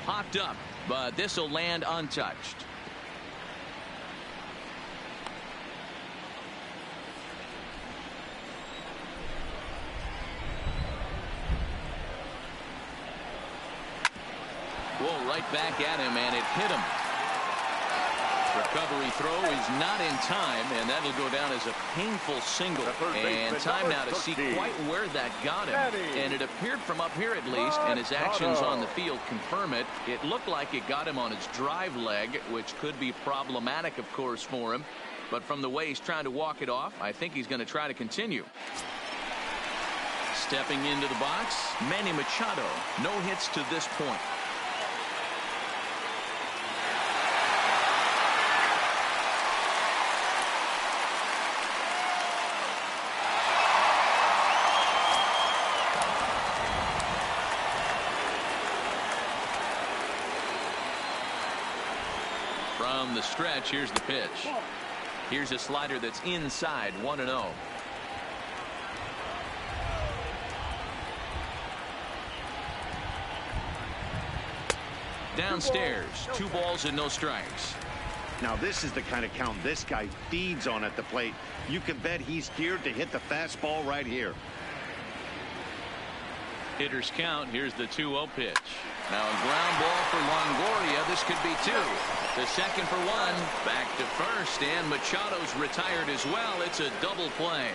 Popped up, but this will land untouched. Whoa, right back at him, and it hit him. Recovery throw is not in time, and that'll go down as a painful single. And time now to see quite where that got him. And it appeared from up here at least, and his actions on the field confirm it. It looked like it got him on his drive leg, which could be problematic, of course, for him. But from the way he's trying to walk it off, I think he's going to try to continue. Stepping into the box, Manny Machado. No hits to this point. From the stretch, here's the pitch. Here's a slider that's inside, 1-0. Downstairs, 2 balls and no strikes. Now this is the kind of count this guy feeds on at the plate. You can bet he's geared to hit the fastball right here. Hitters count. Here's the 2-0 pitch. Now a ground ball for Longoria. This could be 2. The second for 1. Back to first, and Machado's retired as well. It's a double play.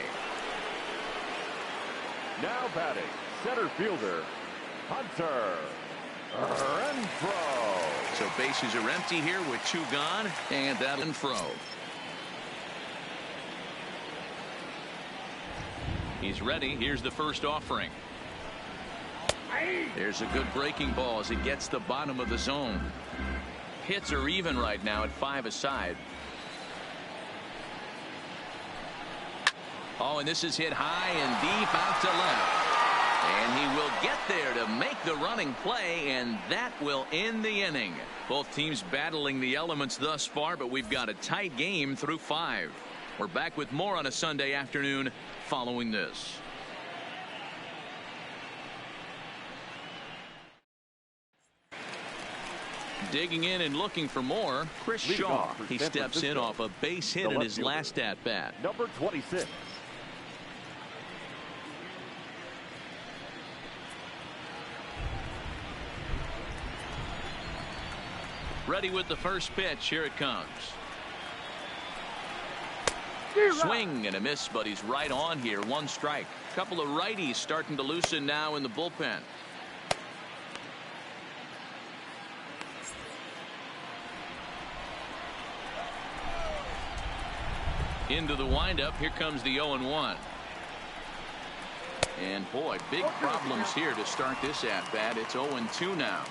Now batting, center fielder, Hunter Renfroe. So bases are empty here with 2 gone, and that'll Renfroe. He's ready. Here's the first offering. There's a good breaking ball as it gets the bottom of the zone. Hits are even right now at 5 aside. Oh, and this is hit high and deep out to left. And he will get there to make the running. running play, and that will end the inning. Both teams battling the elements thus far, but we've got a tight game through 5. We're back with more on a Sunday afternoon following this. Digging in and looking for more, Chris Shaw. He steps in off a base hit in his last at-bat. Number 26. Ready with the first pitch. Here it comes. Swing and a miss, but he's right on here. 1 strike. Couple of righties starting to loosen now in the bullpen. Into the windup. Here comes the 0-1. And boy, big problems here to start this at-bat. It's 0-2 now.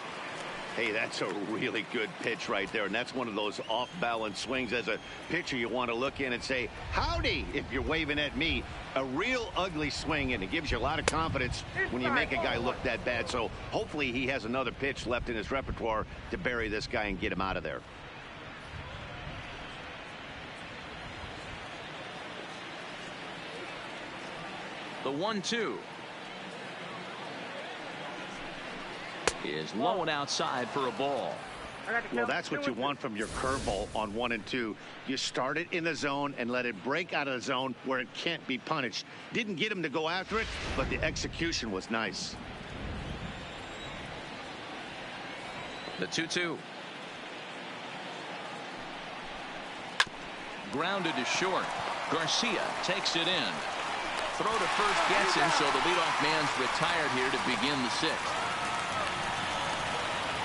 Hey, that's a really good pitch right there, and that's one of those off-balance swings. As a pitcher, you want to look in and say, howdy, if you're waving at me. A real ugly swing, and it gives you a lot of confidence when you make a guy look that bad. So hopefully he has another pitch left in his repertoire to bury this guy and get him out of there. The 1-2 is low and outside for a ball. Well, that's what you want from your curveball on 1 and 2. You start it in the zone and let it break out of the zone where it can't be punished. Didn't get him to go after it, but the execution was nice. The 2-2. Grounded to short. Garcia takes it in. Throw to first gets him, so the leadoff man's retired here to begin the 6th.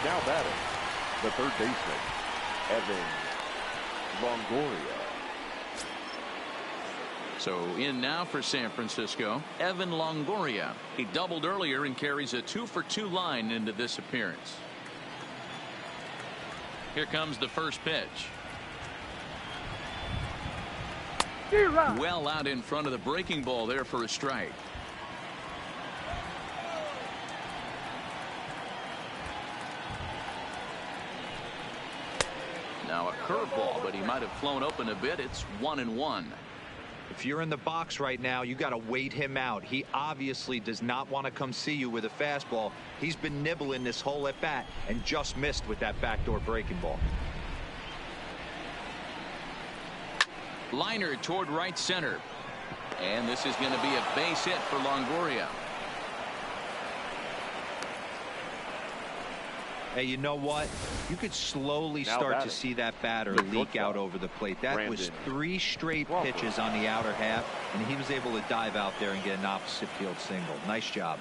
Now batting, the third baseman, Evan Longoria. So in now for San Francisco, Evan Longoria. He doubled earlier and carries a 2-for-2 line into this appearance. Here comes the first pitch. Well out in front of the breaking ball there for a strike. Now a curveball, but he might have flown open a bit. It's 1-1. If you're in the box right now, you got to wait him out. He obviously does not want to come see you with a fastball. He's been nibbling this whole at bat and just missed with that backdoor breaking ball. Liner toward right center. And this is going to be a base hit for Longoria. Hey, you know what? You could slowly start to see that batter leak out over the plate. That was 3 straight pitches on the outer half, and he was able to dive out there and get an opposite field single. Nice job.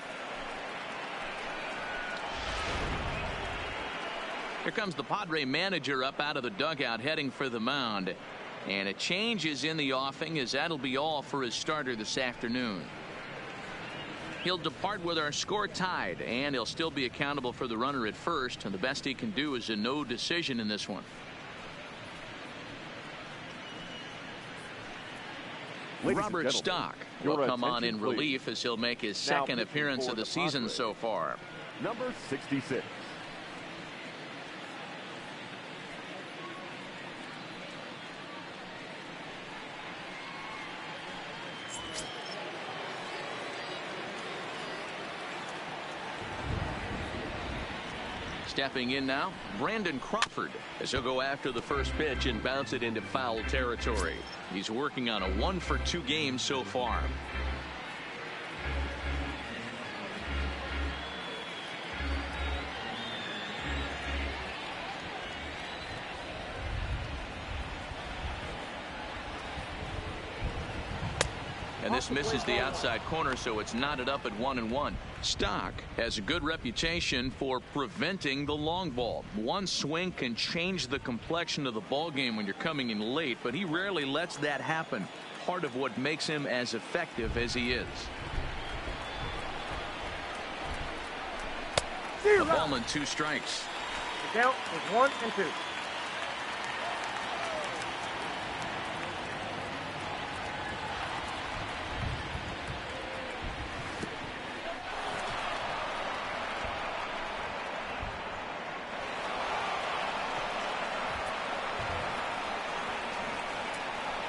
Here comes the Padre manager up out of the dugout heading for the mound. And a change is in the offing, as that'll be all for his starter this afternoon. He'll depart with our score tied, and he'll still be accountable for the runner at first, and the best he can do is a no decision in this one. Robert Stock will come on in relief as he'll make his second appearance of the season so far. Number 66. Stepping in now, Brandon Crawford, as he'll go after the first pitch and bounce it into foul territory. He's working on a 1-for-2 game so far. And this misses the outside corner, so it's knotted up at 1-1. Stock has a good reputation for preventing the long ball. One swing can change the complexion of the ball game when you're coming in late, but he rarely lets that happen. Part of what makes him as effective as he is. The ball and 2 strikes. The count is 1-2.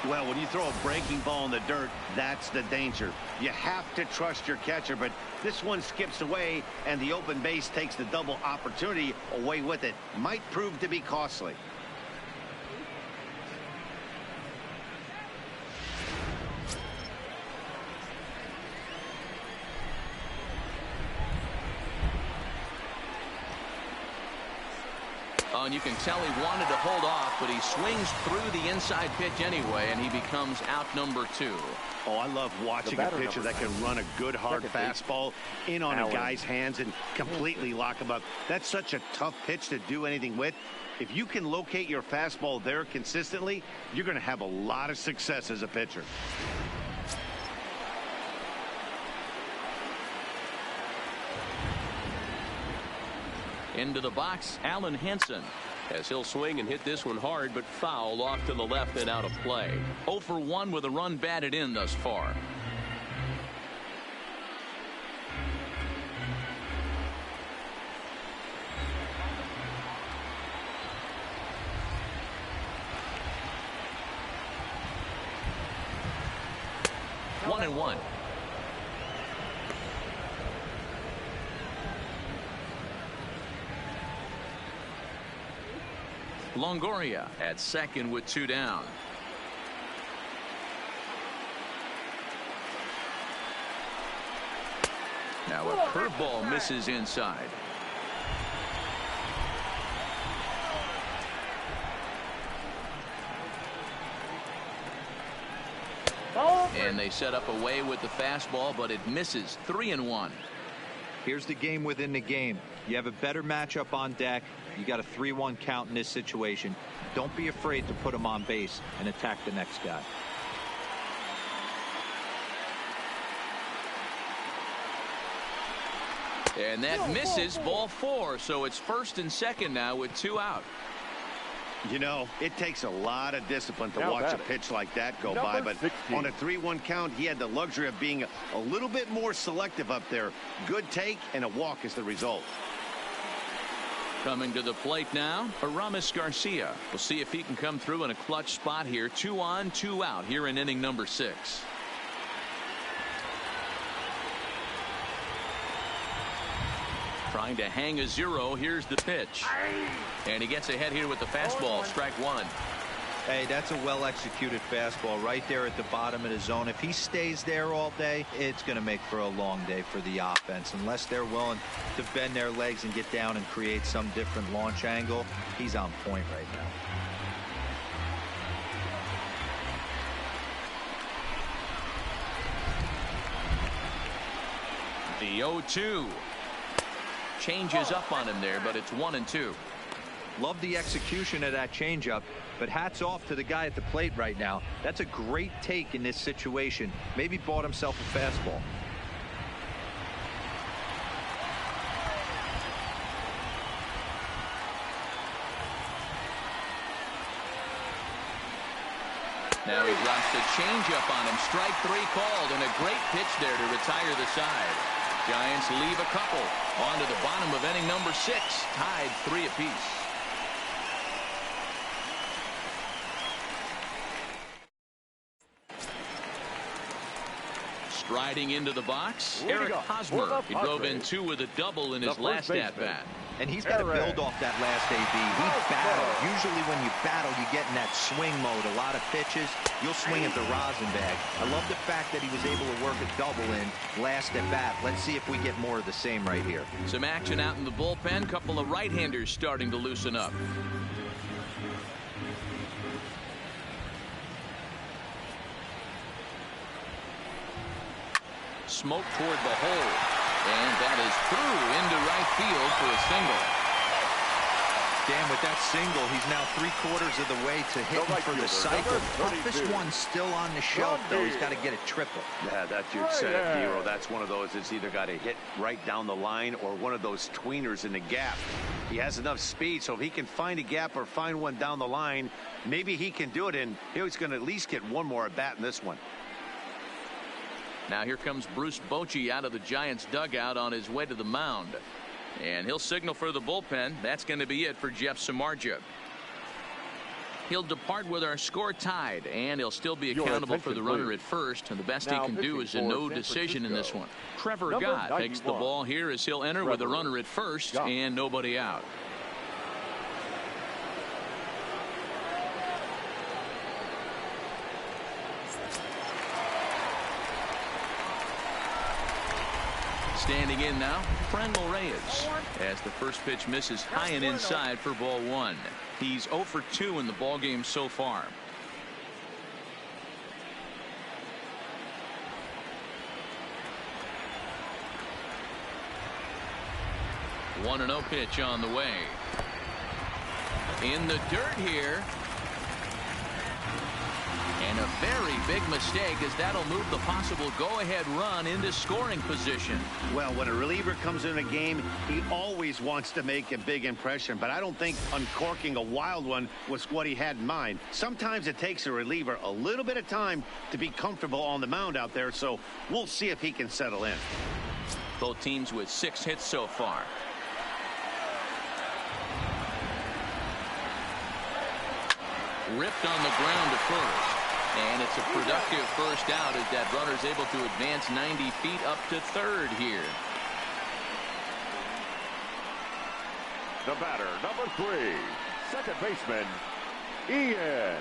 Well, when you throw a breaking ball in the dirt, that's the danger. You have to trust your catcher, but this one skips away, and the open base takes the double opportunity away with it. Might prove to be costly. Oh, and you can tell he wanted to hold off, but he swings through the inside pitch anyway, and he becomes out number 2. Oh, I love watching a pitcher that can run a good hard fastball in on a guy's hands and completely lock him up. That's such a tough pitch to do anything with. If you can locate your fastball there consistently, you're going to have a lot of success as a pitcher. Into the box, Allen Henson, as he'll swing and hit this one hard, but foul off to the left and out of play. 0 for 1 with a run batted in thus far. One and one. Longoria at second with 2 down. Now a curveball misses inside. And they set up away with the fastball, but it misses. 3-1. Here's the game within the game. You have a better matchup on deck. You got a 3-1 count in this situation. Don't be afraid to put him on base and attack the next guy. And that misses. Ball 4. So it's first and second now with 2 out. You know, it takes a lot of discipline to watch a pitch like that go by, but on a 3-1 count, he had the luxury of being a little bit more selective up there. Good take and a walk is the result. Coming to the plate now, Aramis Garcia. We'll see if he can come through in a clutch spot here. 2 on, 2 out here in inning number 6. Trying to hang a 0. Here's the pitch. And he gets ahead here with the fastball. Strike 1. Hey, that's a well-executed fastball right there at the bottom of the zone. If he stays there all day, it's going to make for a long day for the offense. Unless they're willing to bend their legs and get down and create some different launch angle, he's on point right now. The 0-2. Changes up on him there, but it's 1-2. Love the execution of that changeup, but hats off to the guy at the plate right now. That's a great take in this situation. Maybe bought himself a fastball. Now he drops the changeup on him. Strike 3 called, and a great pitch there to retire the side. Giants leave a couple on to the bottom of inning number 6, tied 3 apiece. Striding into the box, Eric Hosmer. He drove in 2 with a double in his last at-bat. And he's got to build off that last AB. He battled. Usually when you battle, you get in that swing mode. A lot of pitches, you'll swing at the rosin bag. I love the fact that he was able to work a double in last at bat. Let's see if we get more of the same right here. Some action out in the bullpen. Couple of right-handers starting to loosen up. Smoke toward the hole, and that is through into right field for a single. Dan, with that single, he's now 3/4 of the way to hitting for the cycle. Toughest one still on the shelf, though. He's got to get a triple. Yeah, that you said it, Dero. That's one of those that's either got to hit right down the line or one of those tweeners in the gap. He has enough speed, so if he can find a gap or find one down the line, maybe he can do it, and he's going to at least get one more at bat in this one. Now here comes Bruce Bochy out of the Giants dugout on his way to the mound. And he'll signal for the bullpen. That's going to be it for Jeff Samardzija. He'll depart with our score tied, and he'll still be Your accountable for attention, the runner please. at first, and the best Now he can do pitching is a for no San decision in this Francisco. one. Trevor Number Gott takes the 91. ball here as he'll enter with a Trevor runner at first Gott. and nobody out. Standing in now, Franmil Reyes, as the first pitch misses high and inside for ball one. He's 0 for 2 in the ball game so far. One and 0 pitch on the way. In the dirt here. And a very big mistake, as that'll move the possible go-ahead run into scoring position. Well, when a reliever comes in a game, he always wants to make a big impression, but I don't think uncorking a wild one was what he had in mind. Sometimes it takes a reliever a little bit of time to be comfortable on the mound out there, so we'll see if he can settle in. Both teams with 6 hits so far. Ripped on the ground to first. And it's a productive first out as that runner's able to advance 90 feet up to third here. The batter, number 3, second baseman, Ian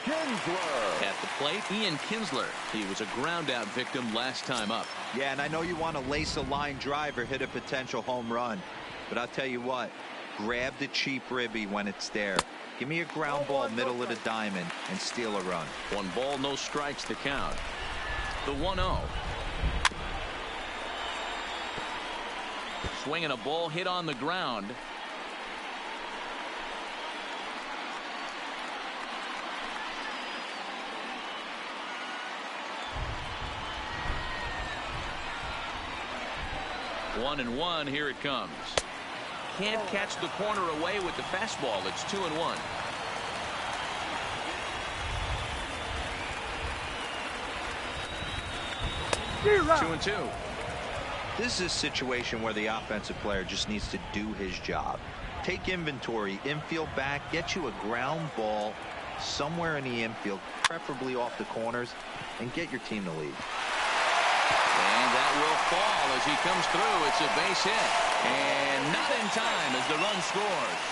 Kinsler. At the plate, Ian Kinsler. He was a ground out victim last time up. Yeah, and I know you want to lace a line drive or hit a potential home run, but I'll tell you what, grab the cheap ribby when it's there. Give me a ground ball middle of the diamond and steal a run. 1 ball, no strikes to count. The 1-0. Swinging a ball hit on the ground. One and one, here it comes. Can't catch the corner away with the fastball. It's 2-1. Two and two. This is a situation where the offensive player just needs to do his job. Take inventory, infield back, get you a ground ball somewhere in the infield, preferably off the corners, and get your team to lead. And that will fall as he comes through. It's a base hit. And not in time as the run scores.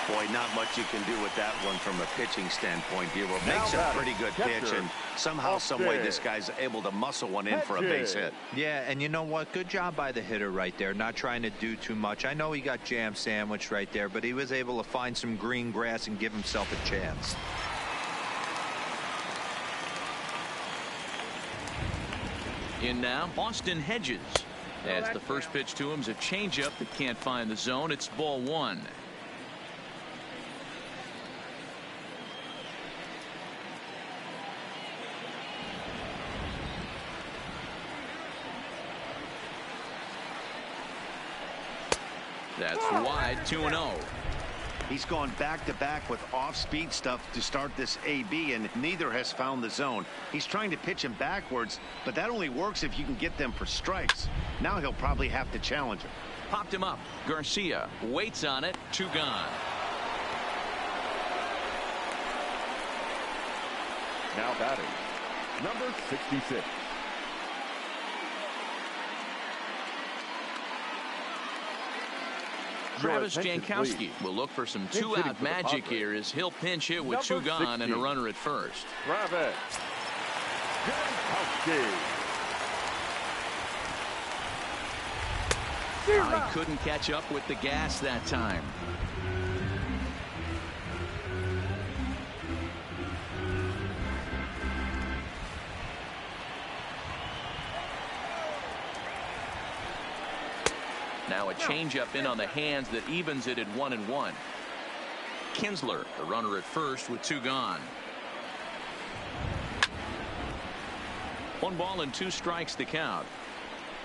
Boy, not much you can do with that one from a pitching standpoint. Dero Now makes a batting, pretty good catcher, pitch, and somehow, some way, this guy's able to muscle one in for a base hit. Yeah, and you know what? Good job by the hitter right there, not trying to do too much. I know he got jam sandwiched right there, but he was able to find some green grass and give himself a chance. In now, Austin Hedges. As the first pitch to him is a changeup that can't find the zone. It's ball one. That's wide, 2-0. He's gone back-to-back with off-speed stuff to start this AB, and neither has found the zone. He's trying to pitch him backwards, but that only works if you can get them for strikes. Now he'll probably have to challenge him. Popped him up. Garcia waits on it. 2 gone. Now batting, number 66. Travis attention, Jankowski please. will look for some Pinch hitting two-out for the magic Padres. here as he'll pinch hit with 2 Number gone and a 60. runner at first. Travis Jankowski. He couldn't catch up with the gas that time. Now a changeup in on the hands that evens it at 1-1. Kinsler, the runner at first with 2 gone. 1 ball and 2 strikes to count.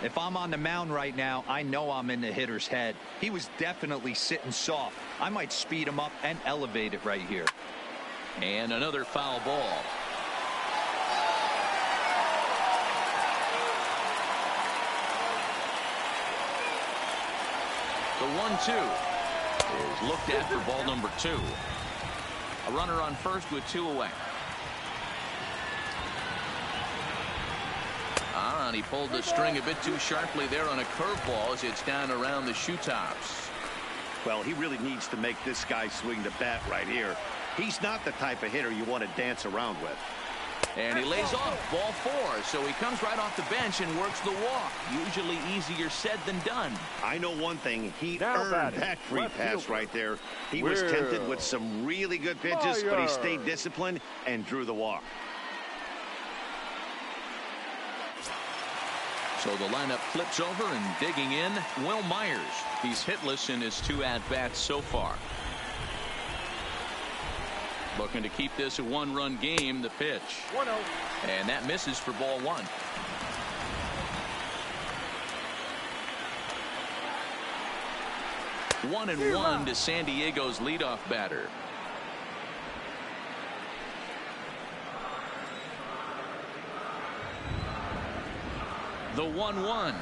If I'm on the mound right now, I know I'm in the hitter's head. He was definitely sitting soft. I might speed him up and elevate it right here. And another foul ball. The 1-2. is looked at for ball number 2. A runner on first with 2 away. And he pulled the string a bit too sharply there on a curveball as it's down around the shoe tops. Well, he really needs to make this guy swing the bat right here. He's not the type of hitter you want to dance around with. And he lays off ball 4, so he comes right off the bench and works the walk. Usually easier said than done. I know one thing. He Now earned batting, that free left pass fielder. right there. He was tempted with some really good pitches, but he stayed disciplined and drew the walk. So the lineup flips over, and digging in, Will Myers. He's hitless in his 2 at-bats so far. Looking to keep this a 1-run game. The pitch. 1-0. And that misses for ball 1. One and one to San Diego's leadoff batter. The 1-1.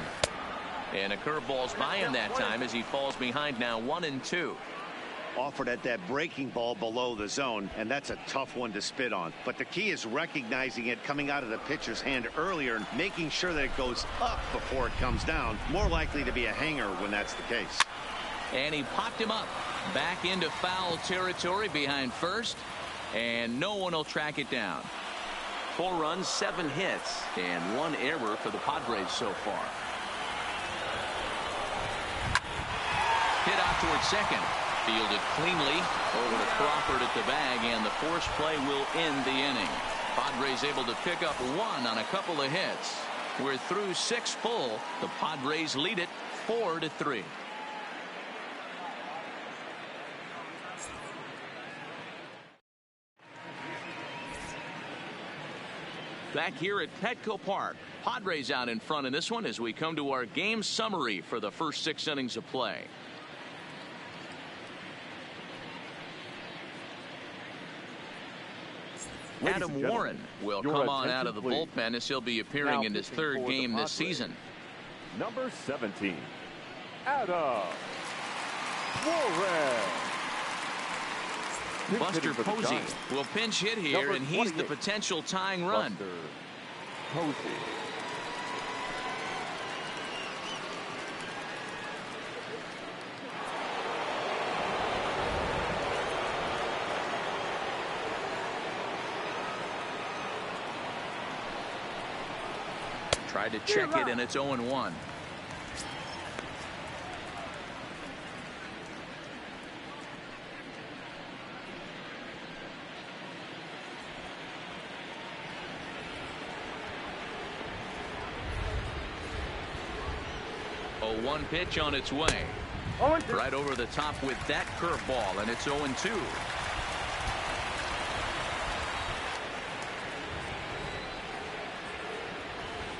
And a curveball's by him that time as he falls behind now 1-2. Offered at that breaking ball below the zone, and that's a tough one to spit on. But the key is recognizing it coming out of the pitcher's hand earlier and making sure that it goes up before it comes down. More likely to be a hanger when that's the case. And he popped him up back into foul territory behind first, and no one will track it down. 4 runs, 7 hits, and 1 error for the Padres so far. Hit out towards second. Fielded cleanly over to Crawford at the bag, and the force play will end the inning. Padres able to pick up 1 on a couple of hits. We're through 6 full. The Padres lead it 4-3. Back here at Petco Park, Padres out in front in this one as we come to our game summary for the first 6 innings of play. Adam Warren will come on out of the bullpen as he'll be appearing in his 3rd game this season. Number 17, Adam Warren. Buster Posey will pinch hit here, and he's the potential tying run. Posey. Tried to check it, and it's 0-1. A 1 pitch on its way. Right over the top with that curveball, and it's 0-2.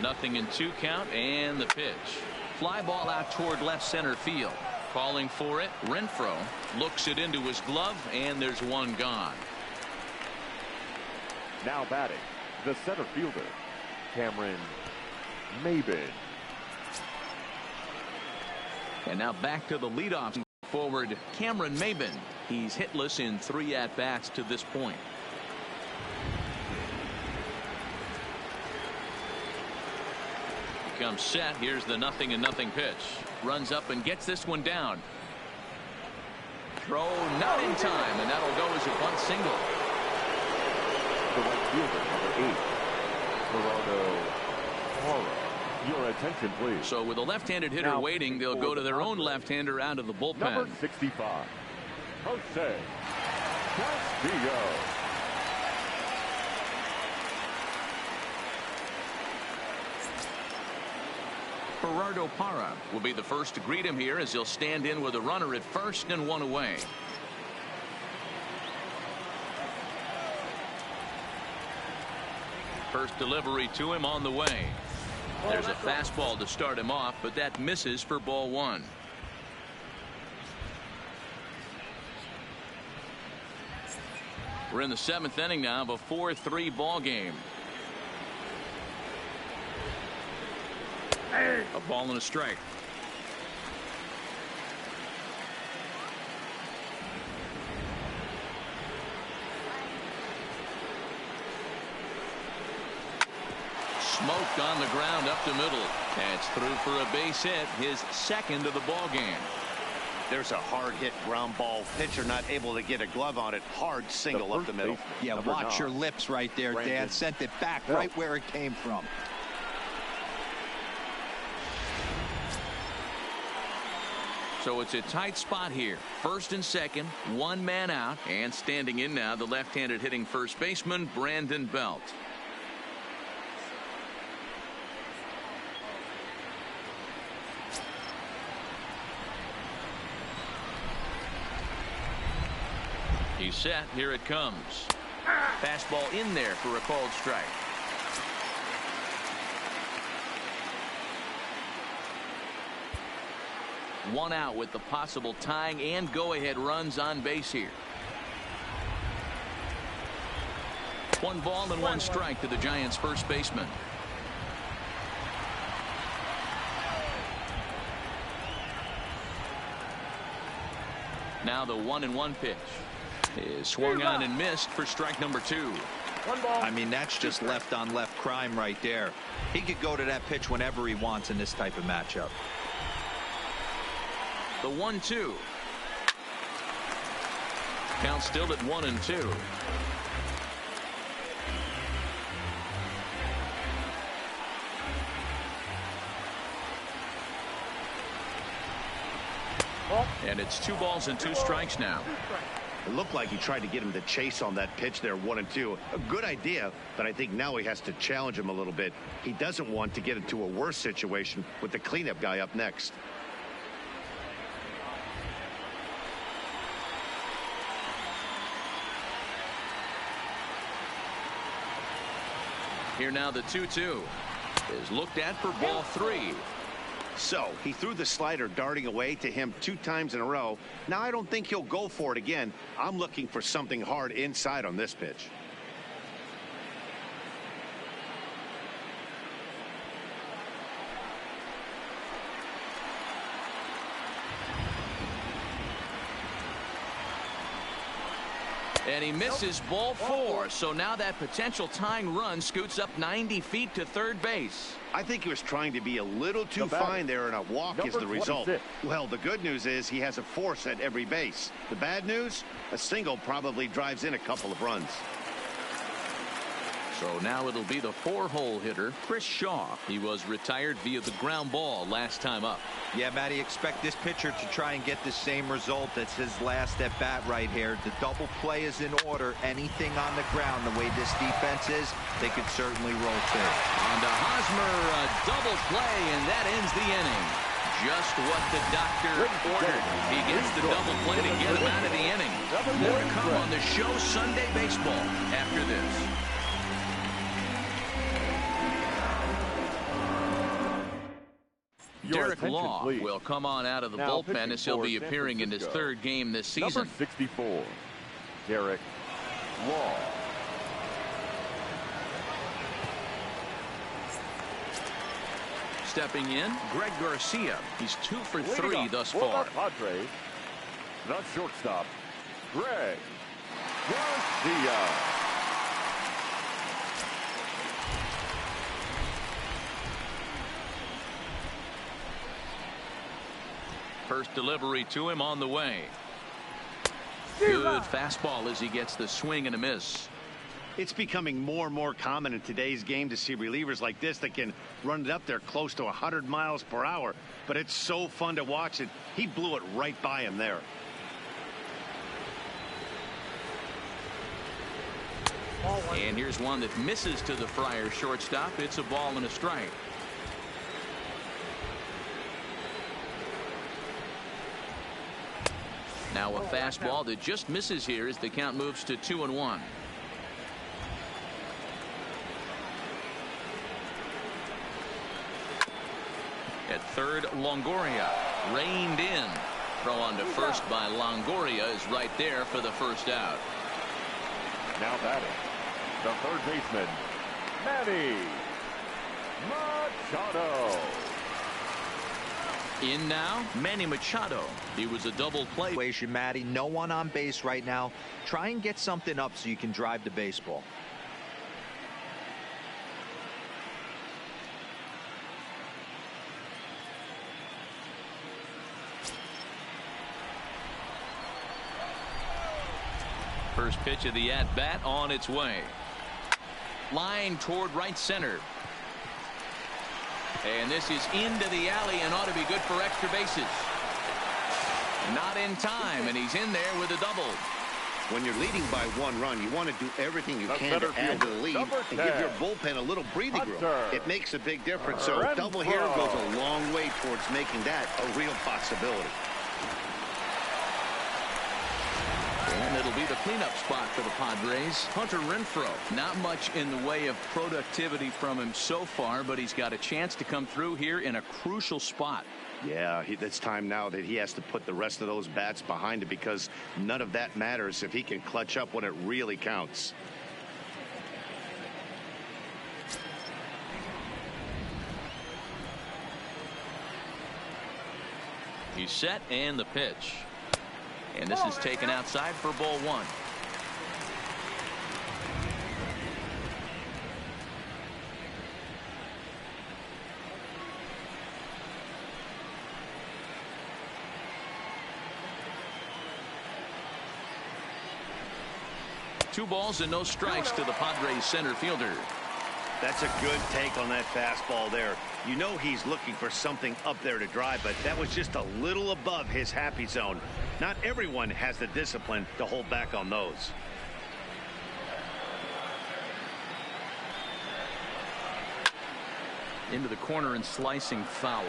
Nothing in 2 count, and the pitch. Fly ball out toward left center field. Calling for it, Renfroe looks it into his glove, and there's 1 gone. Now batting, the center fielder, Cameron Maybin. And now back to the leadoff forward, Cameron Maybin. He's hitless in 3 at-bats to this point. Comes set. Here's the 0-0 pitch. Runs up and gets this one down. Throw not in time, and that'll go as a bunt single. The right fielder, number 8, Gerardo Parra. Your attention, please. So with a left-handed hitter now waiting, they'll go to their own left-hander out of the bullpen. Number 65, Jose Castillo. Gerardo Parra will be the first to greet him here as he'll stand in with a runner at first and 1 away. First delivery to him on the way. There's a fastball to start him off, but that misses for ball 1. We're in the 7th inning now of a 4-3 ball game. A ball and a strike. smoked on the ground up the middle. That's through for a base hit, his second of the ball game. There's a hard hit ground ball. Pitcher not able to get a glove on it. Hard single up the middle. Yeah, watch your lips right there, Dan. Sent it back right where it came from. So it's a tight spot here. First and second, one man out, and standing in now the left-handed hitting first baseman Brandon Belt. He's set. Here it comes. Fastball in there for a called strike. One out with the possible tying and go-ahead runs on base here. 1 ball and 1 strike to the Giants' first baseman. Now the 1-1 pitch is swung on and missed for strike number 2. 1 ball. I mean, that's just left on left crime right there. He could go to that pitch whenever he wants in this type of matchup. The 1-2. Count still at 1-2. And it's 2 balls and 2 strikes now. It looked like he tried to get him to chase on that pitch there, 1-2. A good idea, but I think now he has to challenge him a little bit. He doesn't want to get into a worse situation with the cleanup guy up next. Here now the 2-2 is looked at for ball 3. So he threw the slider darting away to him 2 times in a row. Now I don't think he'll go for it again. I'm looking for something hard inside on this pitch. And he misses ball 4. So now that potential tying run scoots up 90 feet to third base. I think he was trying to be a little too fine there, and a walk is the result. 26. Well, the good news is he has a force at every base. The bad news, a single probably drives in a couple of runs. So now it'll be the 4-hole hitter, Chris Shaw. He was retired via the ground ball last time up. Yeah, Matty, expect this pitcher to try and get the same result as his last at bat right here. The double play is in order. Anything on the ground, the way this defense is, they could certainly roll through. On to Hosmer, a double play, and that ends the inning. Just what the doctor ordered. He gets the double play to get him out of the inning. More to come on the show Sunday Baseball after this. Derek Law will come on out of the bullpen as he'll be appearing in his 3rd game this season. Number 64, Derek Law. Stepping in, Greg Garcia. He's 2 for 3 thus far. Padres, the shortstop, Greg Garcia. First delivery to him on the way. Good fastball as he gets the swing and a miss. It's becoming more and more common in today's game to see relievers like this that can run it up there close to 100 miles per hour. But it's so fun to watch it. He blew it right by him there. And here's one that misses to the Friars shortstop. It's a ball and a strike. Now a fastball that just misses here as the count moves to 2-1. At third, Longoria reined in. Throw on to first by Longoria is right there for the first out. Now batting, the 3rd baseman, Manny Machado. In now, Manny Machado. He was a double play. Matty, no one on base right now. Try and get something up so you can drive the baseball. First pitch of the at-bat on its way. Line toward right center. And this is into the alley and ought to be good for extra bases. Not in time, and he's in there with a double. When you're leading by 1 run, you want to do everything you can to add to the lead and give your bullpen a little breathing room. It makes a big difference. So double here goes a long way towards making that a real possibility. And it'll be the cleanup spot for the Padres. Hunter Renfroe. Not much in the way of productivity from him so far, but he's got a chance to come through here in a crucial spot. Yeah, it's time now that he has to put the rest of those bats behind it, because none of that matters if he can clutch up when it really counts. He's set, and the pitch. And this is taken outside for ball 1. Two balls and no strikes to the Padres center fielder. That's a good take on that fastball there. You know he's looking for something up there to drive, but that was just a little above his happy zone. Not everyone has the discipline to hold back on those. Into the corner and slicing foul.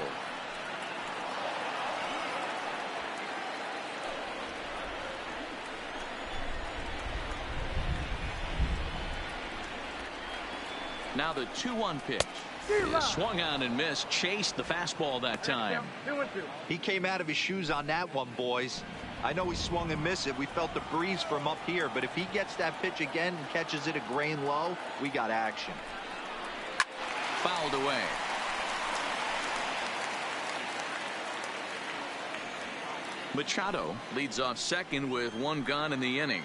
Now the 2-1 pitch. Swung on and missed. Chased the fastball that time. 2-2. He came out of his shoes on that one, boys. I know he swung and missed it. We felt the breeze from up here, but if he gets that pitch again and catches it a grain low, we got action. Fouled away. Machado leads off second with 1 gone in the inning.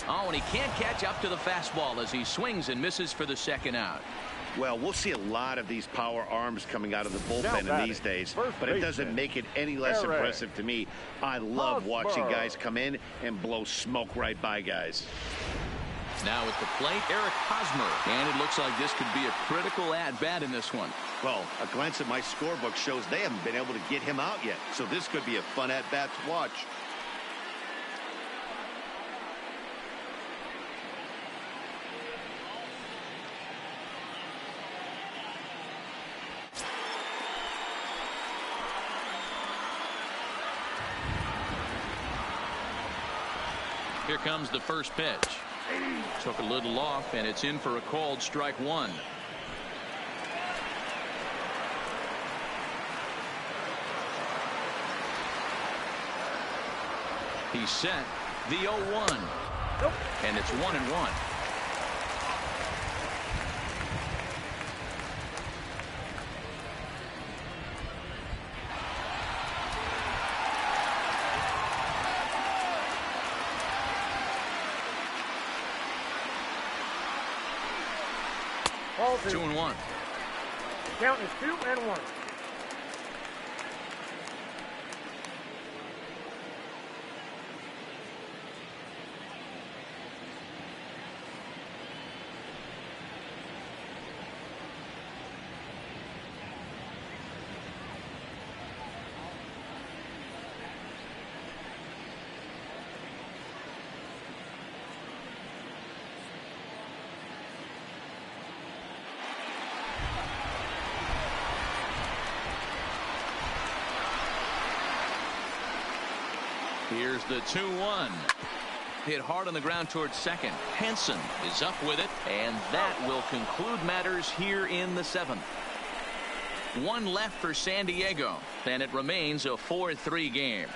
Oh, and he can't catch up to the fastball as he swings and misses for the second out. Well, we'll see a lot of these power arms coming out of the bullpen in these days, but it doesn't make it any less impressive to me. I love watching guys come in and blow smoke right by guys. Now at the plate, Eric Hosmer. And it looks like this could be a critical at-bat in this one. Well, a glance at my scorebook shows they haven't been able to get him out yet, so this could be a fun at-bat to watch. Here comes the first pitch. Took a little off, and it's in for a called strike 1. He's set. The 0-1. Nope. And it's 1-1. Ball 2. 2-1. Count is 2-1. Here's the 2-1. Hit hard on the ground towards second. Henson is up with it, and that will conclude matters here in the 7th. 1 left for San Diego, and it remains a 4-3 game.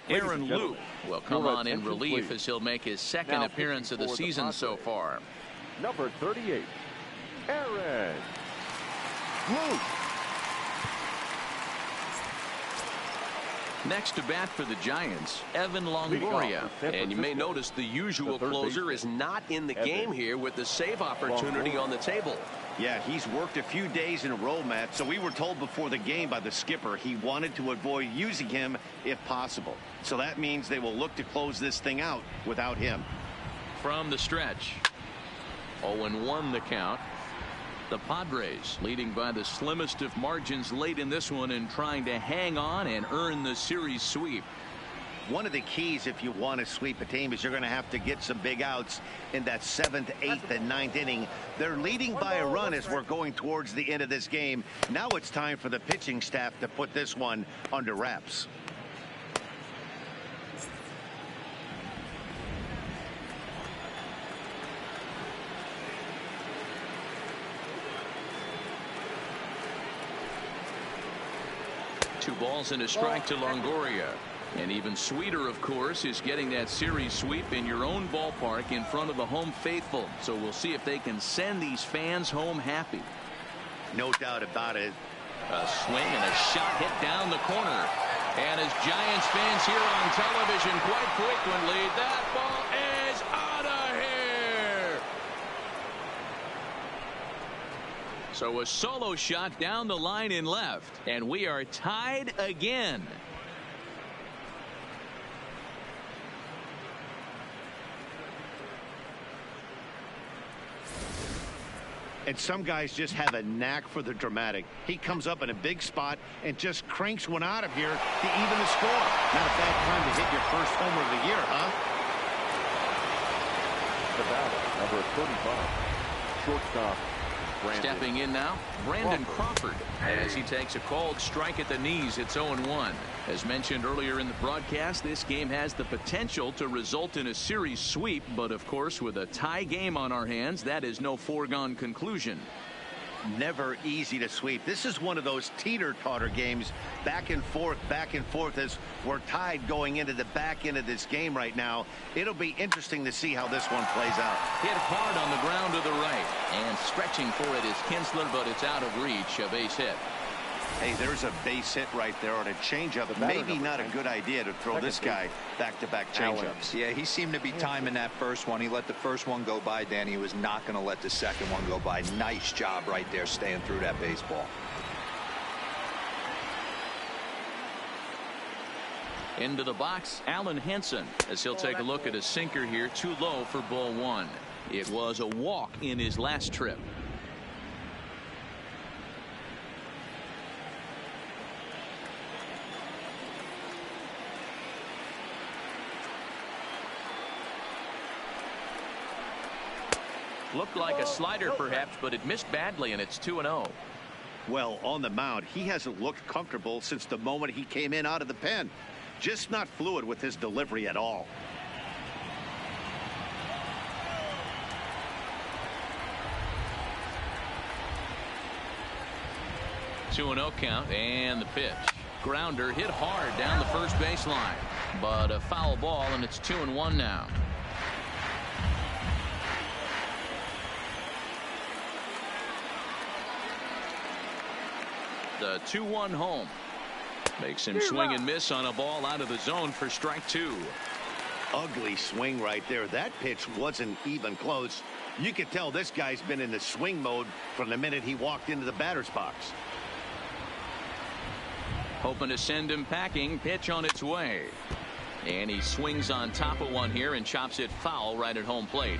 Aaron Luke will come on in relief as he'll make his second appearance of the season so far. Number 38, Aaron Luke. Next to bat for the Giants, Evan Longoria. And you may notice the usual closer is not in the game here with the save opportunity on the table. Yeah, he's worked a few days in a row, Matt, so we were told before the game by the skipper he wanted to avoid using him if possible. So that means they will look to close this thing out without him. From the stretch, 0-1 the count. The Padres leading by the slimmest of margins late in this one and trying to hang on and earn the series sweep. One of the keys if you want to sweep a team is you're going to have to get some big outs in that 7th, 8th, and 9th inning. They're leading by a run as we're going towards the end of this game. Now it's time for the pitching staff to put this one under wraps. Two balls and a strike to Longoria. And even sweeter, of course, is getting that series sweep in your own ballpark in front of the home faithful. So we'll see if they can send these fans home happy. No doubt about it. A swing and a shot hit down the corner. And as Giants fans here on television quite frequently, that ball is out of here. So a solo shot down the line in left. And we are tied again. And some guys just have a knack for the dramatic. He comes up in a big spot and just cranks one out of here to even the score. Not a bad time to hit your first homer of the year, huh? The batter, number 35, shortstop, Brandon. Stepping in now, Brandon Crawford, as he takes a called strike at the knees. It's 0-1. As mentioned earlier in the broadcast, this game has the potential to result in a series sweep, but of course with a tie game on our hands, that is no foregone conclusion. Never easy to sweep. This is one of those teeter-totter games, back and forth as we're tied going into the back end of this game right now. It'll be interesting to see how this one plays out. Hit hard on the ground to the right, and stretching for it is Kinsler, but it's out of reach. A base hit. Hey, there's a base hit right there on a changeup. Maybe not a good idea to throw this guy back-to-back changeups. Yeah, he seemed to be timing that first one. He let the first one go by. Danny was not going to let the second one go by. Nice job right there staying through that baseball. Into the box, Allen Henson, as he'll take a look at a sinker here, too low for ball one. It was a walk in his last trip. Looked like a slider perhaps, but it missed badly, and it's 2-0. Well, on the mound, he hasn't looked comfortable since the moment he came in out of the pen. Just not fluid with his delivery at all. Two 2-0 count, and the pitch. Grounder hit hard down the first baseline, but a foul ball, and it's 2-1 now. The 2-1 home makes him swing and miss on a ball out of the zone for strike two. Ugly swing right there. That pitch wasn't even close. You could tell this guy's been in the swing mode from the minute he walked into the batter's box. Hoping to send him packing. Pitch on its way, and he swings on top of one here and chops it foul right at home plate.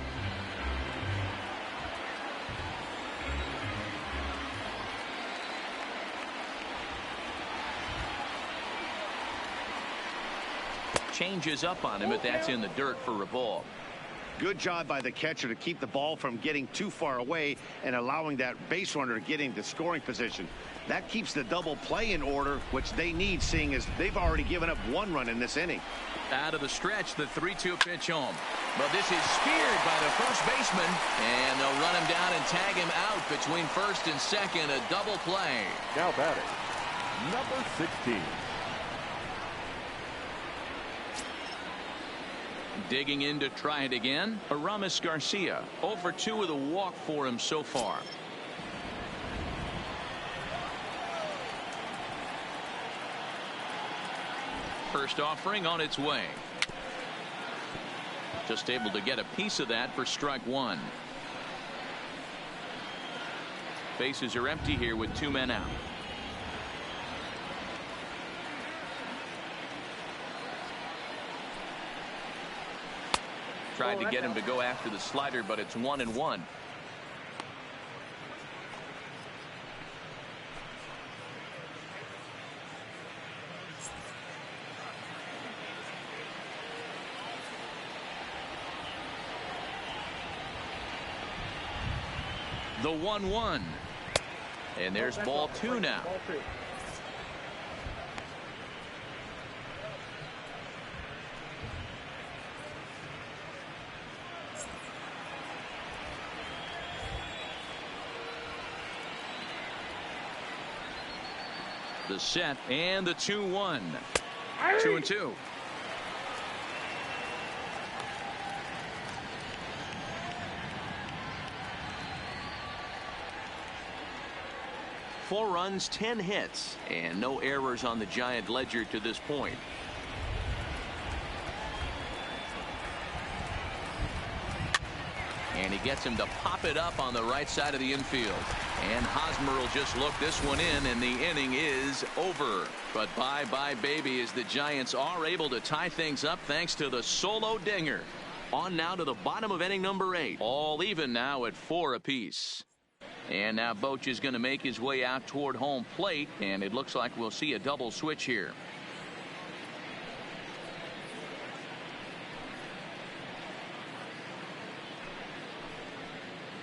Changes up on him, but that's in the dirt for a ball. Good job by the catcher to keep the ball from getting too far away and allowing that base runner to get into scoring position. That keeps the double play in order, which they need, seeing as they've already given up one run in this inning. Out of the stretch, the 3-2 pitch home. But this is speared by the first baseman, and they'll run him down and tag him out between first and second. A double play. Now batting, number 16. Digging in to try it again, Aramis Garcia. 0 for 2 with a walk for him so far. first offering on its way. Just able to get a piece of that for strike one. Bases are empty here with 2 men out. Tried to get him to go after the slider, but it's 1-1. The 1-1. And there's ball 2 now. The set and the 2-1. 2-2. Four runs, 10 hits, and no errors on the Giant ledger to this point. And he gets him to pop it up on the right side of the infield. And Hosmer will just look this one in, and the inning is over. But bye-bye, baby, as the Giants are able to tie things up thanks to the solo dinger. On now to the bottom of inning number 8. All even now at 4 apiece. And now Boch is going to make his way out toward home plate, and it looks like we'll see a double switch here.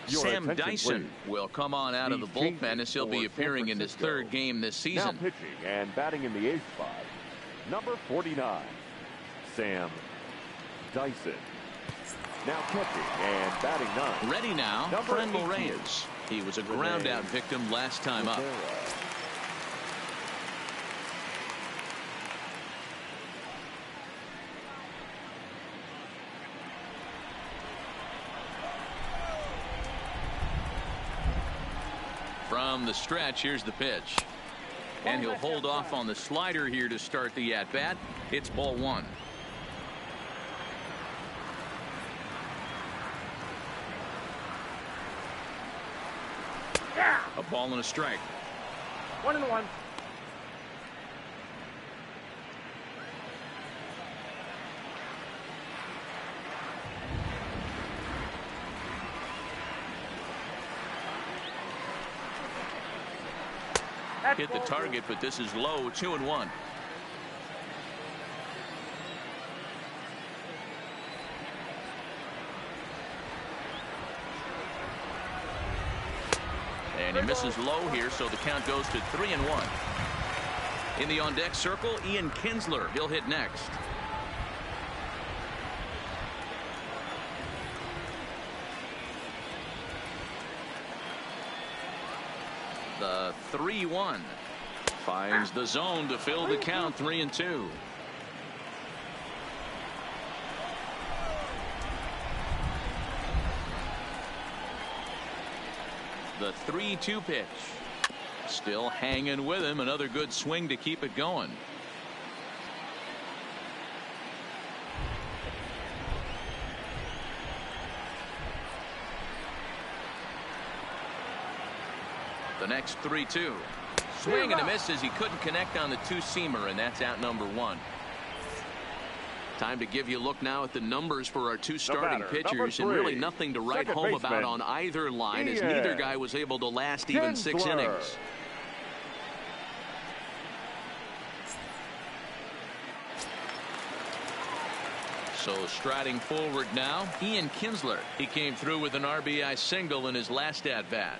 Sam Dyson will come on out of the bullpen as he'll be appearing in his 3rd game this season. Now pitching and batting in the 8th spot, number 49, Sam Dyson. Now catching and batting 9. Ready now, Frenlo Reyes. He was a ground out victim last time up. From the stretch, here's the pitch. And he'll hold off on the slider here to start the at-bat. It's ball 1. A ball and a strike. 1-1. Hit the target, but this is low. 2-1. And he misses low here, so the count goes to 3-1. In the on-deck circle, Ian Kinsler. He'll hit next. The 3-1 finds the zone to fill the count. 3-2. The 3-2 pitch. Still hanging with him. Another good swing to keep it going. The next 3-2. Swing and a miss as he couldn't connect on the two-seamer, and that's out number 1. Time to give you a look now at the numbers for our 2 starting pitchers, and really nothing to write home about on either line, as neither guy was able to last even 6 innings. So striding forward now, Ian Kinsler. He came through with an RBI single in his last at-bat.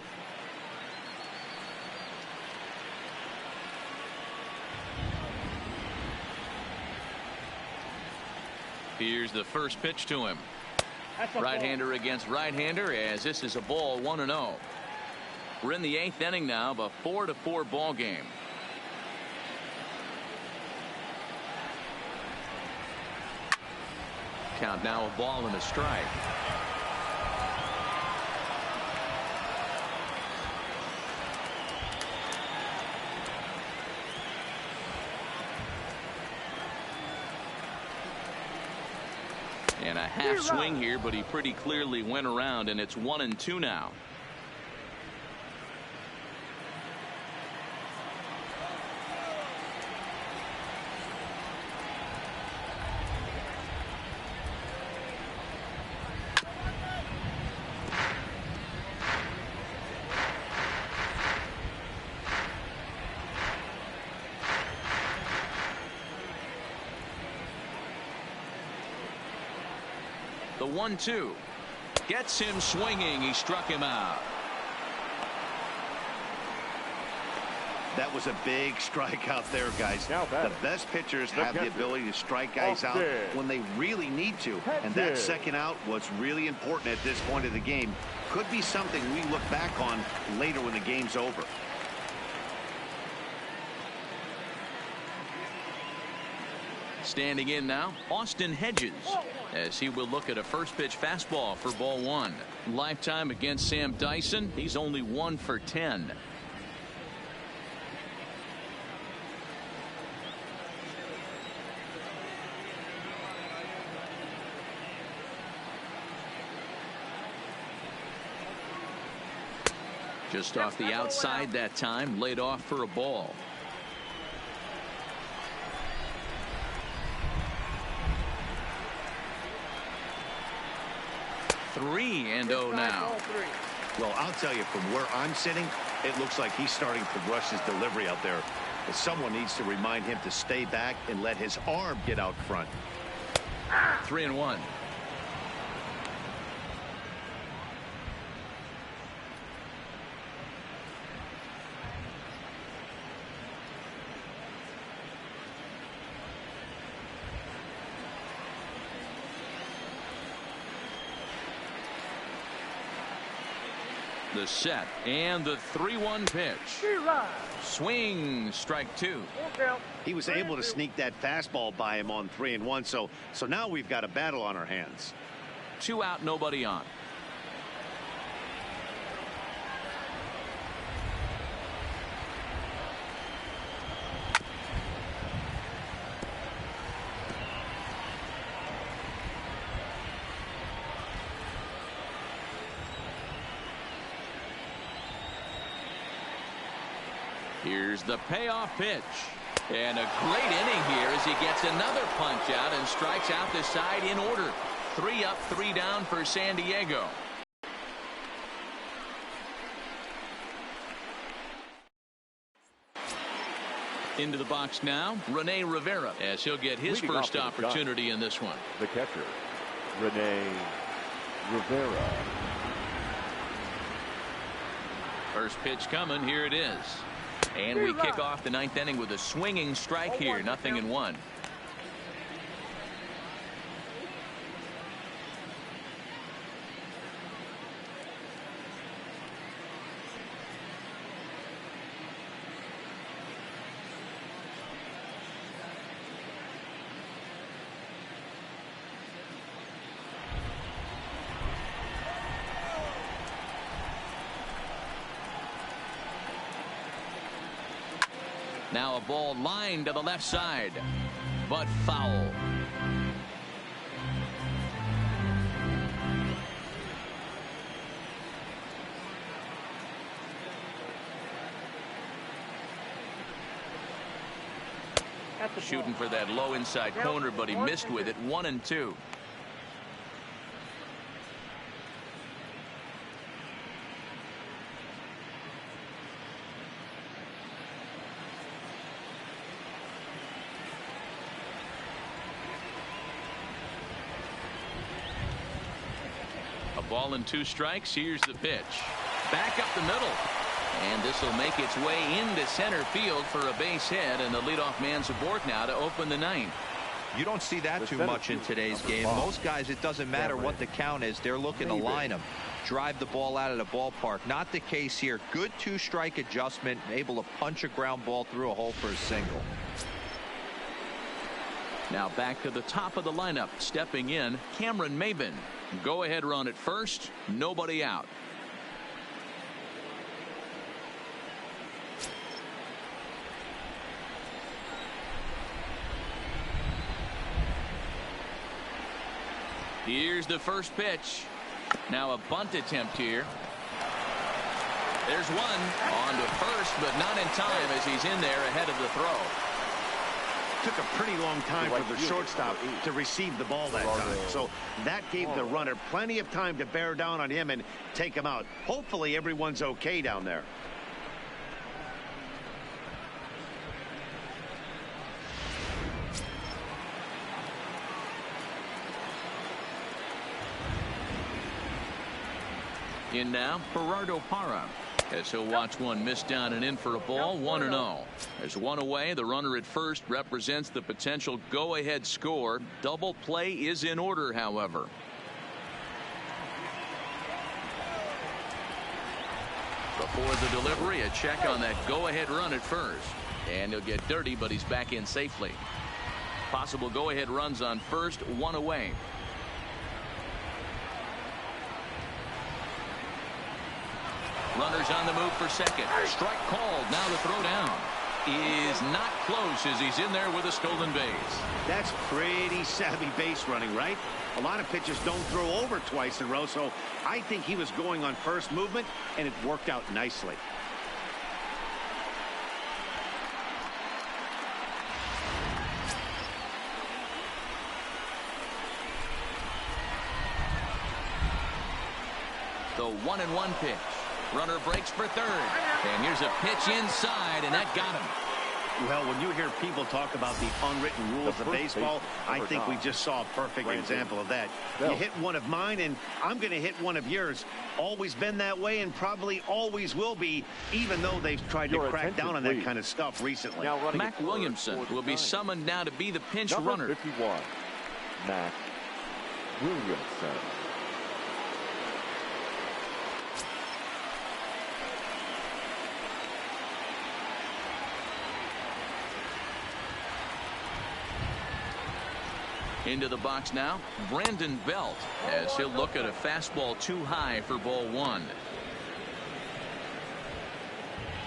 Here's the first pitch to him. Right-hander against right-hander, as this is a ball. 1-0. We're in the 8th inning now of a 4-4 ball game. Count now a ball and a strike. And a half swing here, but he pretty clearly went around, and it's 1-2 now. The 1-2 gets him swinging. He struck him out. That was a big strikeout there, guys. The best pitchers have the ability to strike guys out when they really need to. And that second out was really important at this point of the game. Could be something we look back on later when the game's over. Standing in now, Austin Hedges, as he will look at a first pitch fastball for ball one. Lifetime against Sam Dyson, he's only 1 for 10. Just off the outside that time, laid off for a ball. Three and 0 now. Well, I'll tell you, from where I'm sitting, it looks like he's starting to rush his delivery out there. But someone needs to remind him to stay back and let his arm get out front. 3-1. The set and the 3-1 pitch. Swing, strike two. He was able to sneak that fastball by him on 3-1. So now we've got a battle on our hands. 2 out, nobody on. Here's the payoff pitch. And a great inning here as he gets another punch out and strikes out the side in order. 3 up, 3 down for San Diego. Into the box now, Rene Rivera, as he'll get his first opportunity in this one. The catcher, Rene Rivera. First pitch coming. Here it is. And we kick off the 9th inning with a swinging strike here. 0-1. Now a ball lined to the left side, but foul. Shooting for that low inside corner, but he missed with it. 1-2. Ball and 2 strikes. Here's the pitch. Back up the middle. And this will make its way into center field for a base hit, and the leadoff man's aboard now to open the 9th. You don't see that too much in today's game. Most guys, it doesn't matter what the count is. They're looking to line them, drive the ball out of the ballpark. Not the case here. Good 2-strike adjustment, able to punch a ground ball through a hole for a single. Now back to the top of the lineup. Stepping in, Cameron Maybin. Go ahead run at first. Nobody out. Here's the first pitch. Now a bunt attempt here. There's one on to first, but not in time as he's in there ahead of the throw. Took a pretty long time for the shortstop to receive the ball that time. So that gave the runner plenty of time to bear down on him and take him out. Hopefully everyone's okay down there. In now, Gerardo Parra, as he'll watch one miss down and in for a ball. 1-0. There's one away. The runner at first represents the potential go-ahead score. Double play is in order, however. Before the delivery, a check on that go-ahead run at first. And he'll get dirty, but he's back in safely. Possible go-ahead runs on first, one away. Runners on the move for second. Strike called. Now the throw down is not close as he's in there with a stolen base. That's pretty savvy base running, right? A lot of pitchers don't throw over twice in a row, so I think he was going on first movement, and it worked out nicely. The 1-1 pitch. Runner breaks for third. And here's a pitch inside, and that got him. Well, when you hear people talk about the unwritten rules of baseball, I think we just saw a perfect example of that. You hit one of mine, and I'm going to hit one of yours. Always been that way, and probably always will be, even though they've tried to crack down on that kind of stuff recently. Mac Williamson will be summoned now to be the pinch runner. 51, Mac Williamson. Into the box now, Brandon Belt, as he'll look at a fastball too high for ball one.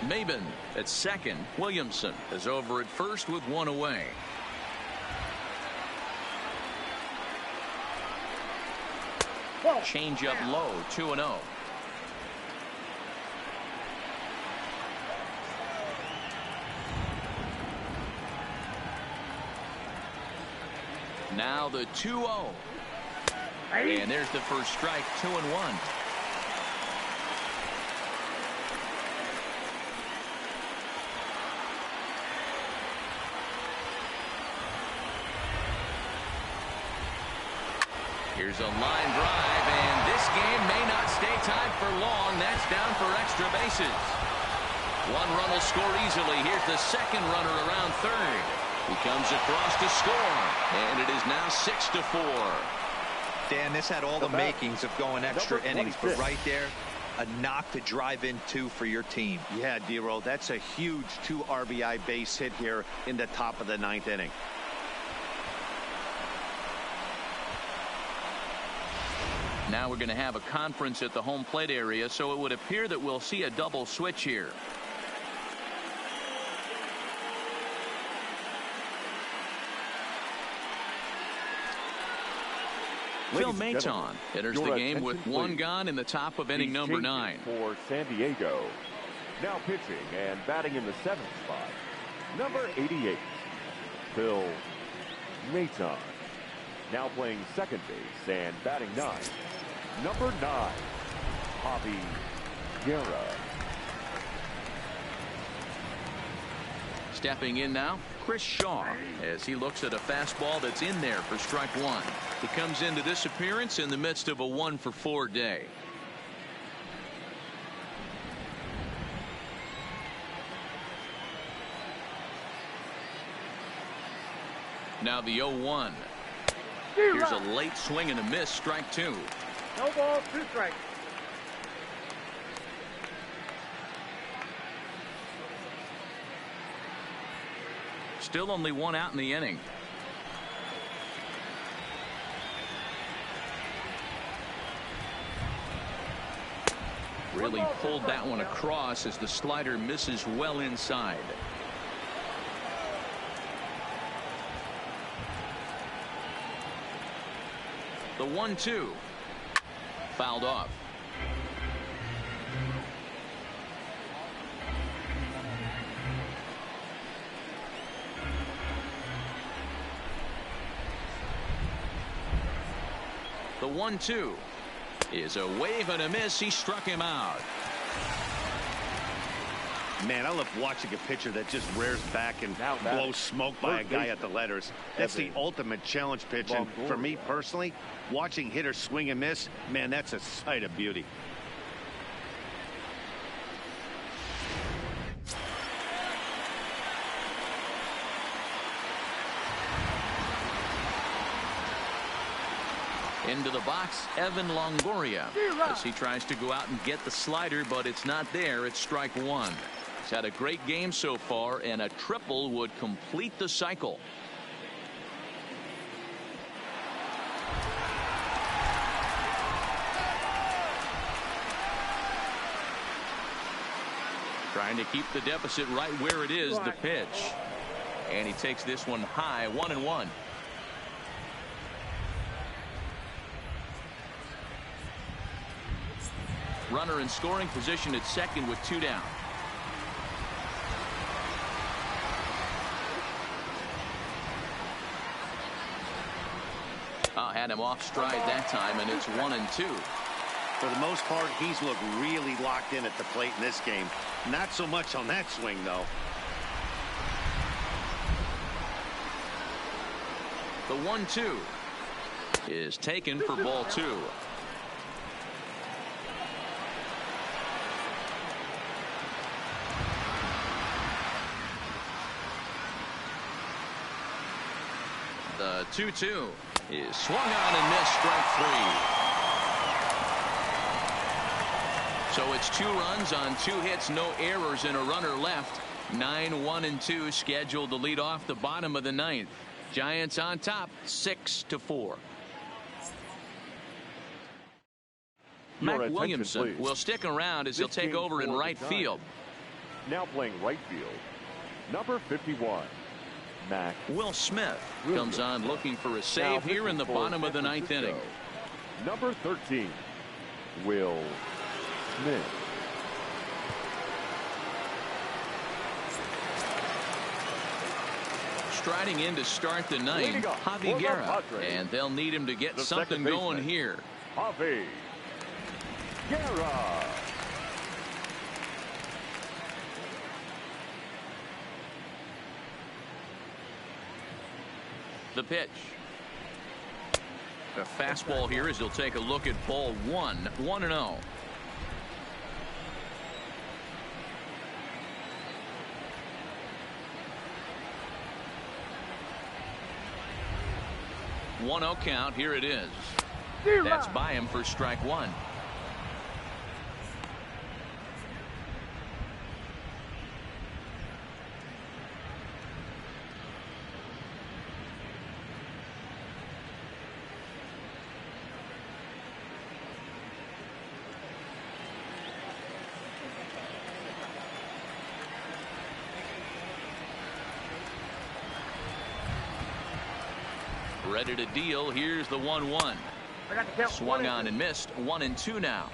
Maben at second. Williamson is over at first with one away. Change up low, 2-0. Now the 2-0. And there's the first strike, 2-1. Here's a line drive, and this game may not stay tied for long. That's down for extra bases. One run will score easily. Here's the second runner around third. He comes across to score, and it is now 6-4. Dan, this had all the makings of going extra innings, but right there, a knock to drive into for your team. Yeah, D-Roll, that's a huge 2 RBI base hit here in the top of the 9th inning. Now we're going to have a conference at the home plate area, so it would appear that we'll see a double switch here. Phil Maton enters the game with one gone in the top of inning number 9. For San Diego. Now pitching and batting in the 7th spot, number 88, Phil Maton. Now playing second base and batting 9, number 9, Javi Guerra. Stepping in now, Chris Shaw, as he looks at a fastball that's in there for strike one. He comes into this appearance in the midst of a 1-for-4 day. Now the 0-1. Here's a late swing and a miss, strike two. No ball, 2 strikes. Still only one out in the inning. Really pulled that one across as the slider misses well inside. The 1-2. Fouled off. The 1-2 is a wave and a miss. He struck him out. Man, I love watching a pitcher that just rears back and blows smoke by a guy at the letters. That's the ultimate challenge pitch. And for me personally, watching hitters swing and miss, man, that's a sight of beauty. Into the box, Evan Longoria, as he tries to go out and get the slider, but it's not there. It's strike one. He's had a great game so far, and a triple would complete the cycle. Trying to keep the deficit right where it is, the pitch. And he takes this one high, 1-1. Runner in scoring position at second with 2 down. Had him off stride that time, and it's 1-2. For the most part, he's looked really locked in at the plate in this game. Not so much on that swing, though. The 1-2 is taken for ball 2. The 2-2 is swung on and missed, strike 3. So it's 2 runs on 2 hits, no errors, and a runner left. 9-1-2 scheduled to lead off the bottom of the 9th. Giants on top, 6-4. Mac Williamson will stick around as he'll take over in right field. Now playing right field, number 51. Mac Will Smith comes on looking for a save here in the bottom of the 9th inning. Number 13, Will Smith. Striding in to start the 9th, Javi Guerra, and they'll need him to get something going here. Javi Guerra. The pitch. A fastball here as he'll take a look at ball 1. 1-0. One 1-0 count. Here it is. That's by him for strike 1. Ready to deal. Here's the 1-1. Swung on and missed. 1-2 now.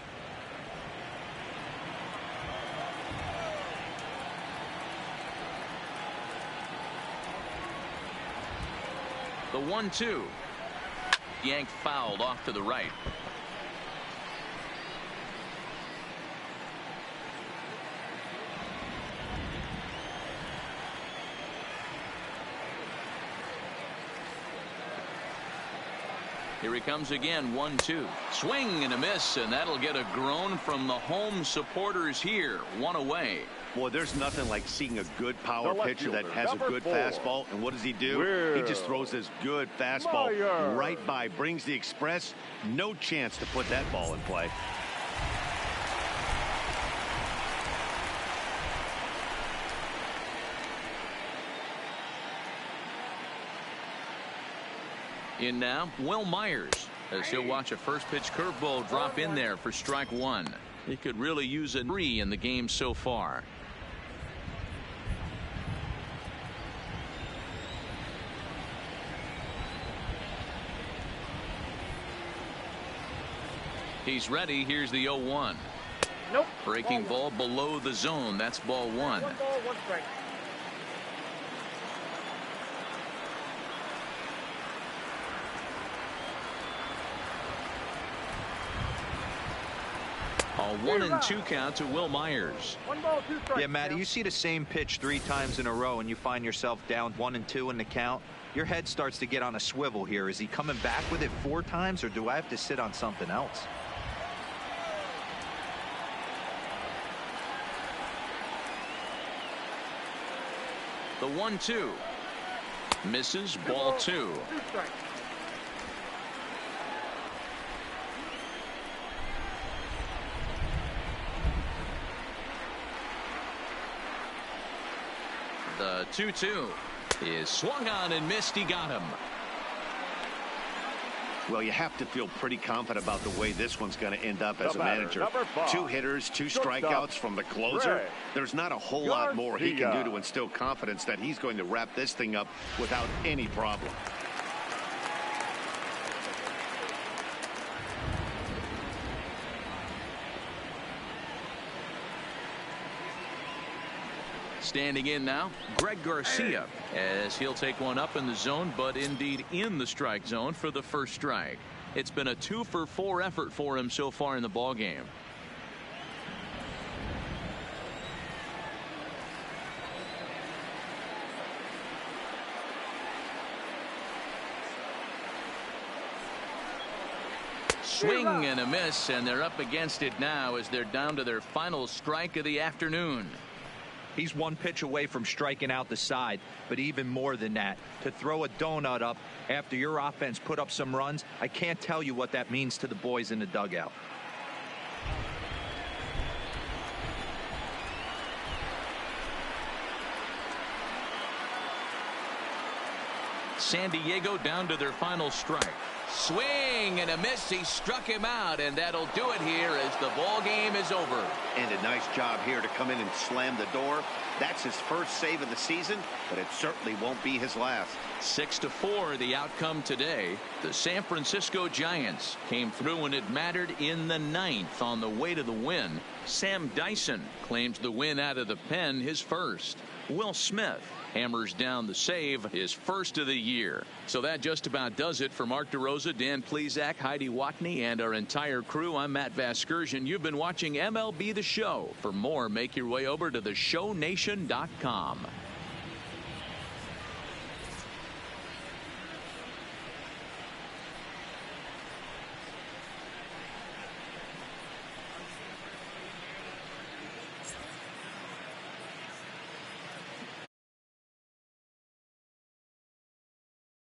The 1-2. Yanked fouled off to the right. Here he comes again. 1-2. Swing and a miss, and that'll get a groan from the home supporters here. 1 away. Boy, there's nothing like seeing a good power pitcher that has a good fastball. And what does he do? He just throws this good fastball right by, brings the express. No chance to put that ball in play. In now, Will Myers, as he'll watch a first pitch curveball drop in there for strike 1. He could really use a 3 in the game so far. He's ready. Here's the 0-1. Nope. Breaking ball below the zone. That's ball 1. 1 ball, 1 strike. A 1-2 count to Will Myers. 1 ball, 2 strikes. Yeah, Matty, you see the same pitch 3 times in a row and you find yourself down 1-2 in the count. Your head starts to get on a swivel here. Is he coming back with it 4 times, or do I have to sit on something else? The 1-2 misses. Ball 2. 2 strikes. The 2-2 is swung on and missed. He got him. Well, you have to feel pretty confident about the way this one's going to end up as a manager. 2 hitters, 2 strikeouts from the closer. There's not a whole lot more he can do to instill confidence that he's going to wrap this thing up without any problem. Standing in now, Greg Garcia, as he'll take one up in the zone, but indeed in the strike zone for the first strike. It's been a 2-for-4 effort for him so far in the ballgame. Swing and a miss, and they're up against it now as they're down to their final strike of the afternoon. He's 1 pitch away from striking out the side, but even more than that, to throw a donut up after your offense put up some runs, I can't tell you what that means to the boys in the dugout. San Diego down to their final strike. Swing and a miss. He struck him out, and that'll do it here as the ball game is over. And a nice job here to come in and slam the door. That's his first save of the season, but it certainly won't be his last. 6-4 the outcome today. The San Francisco Giants came through when it mattered in the 9th on the way to the win. Sam Dyson claims the win out of the pen, his first. Will Smith hammers down the save, his first of the year. So that just about does it for Mark DeRosa, Dan Plesac, Heidi Watney, and our entire crew. I'm Matt Vasgersian. You've been watching MLB The Show. For more, make your way over to theshownation.com.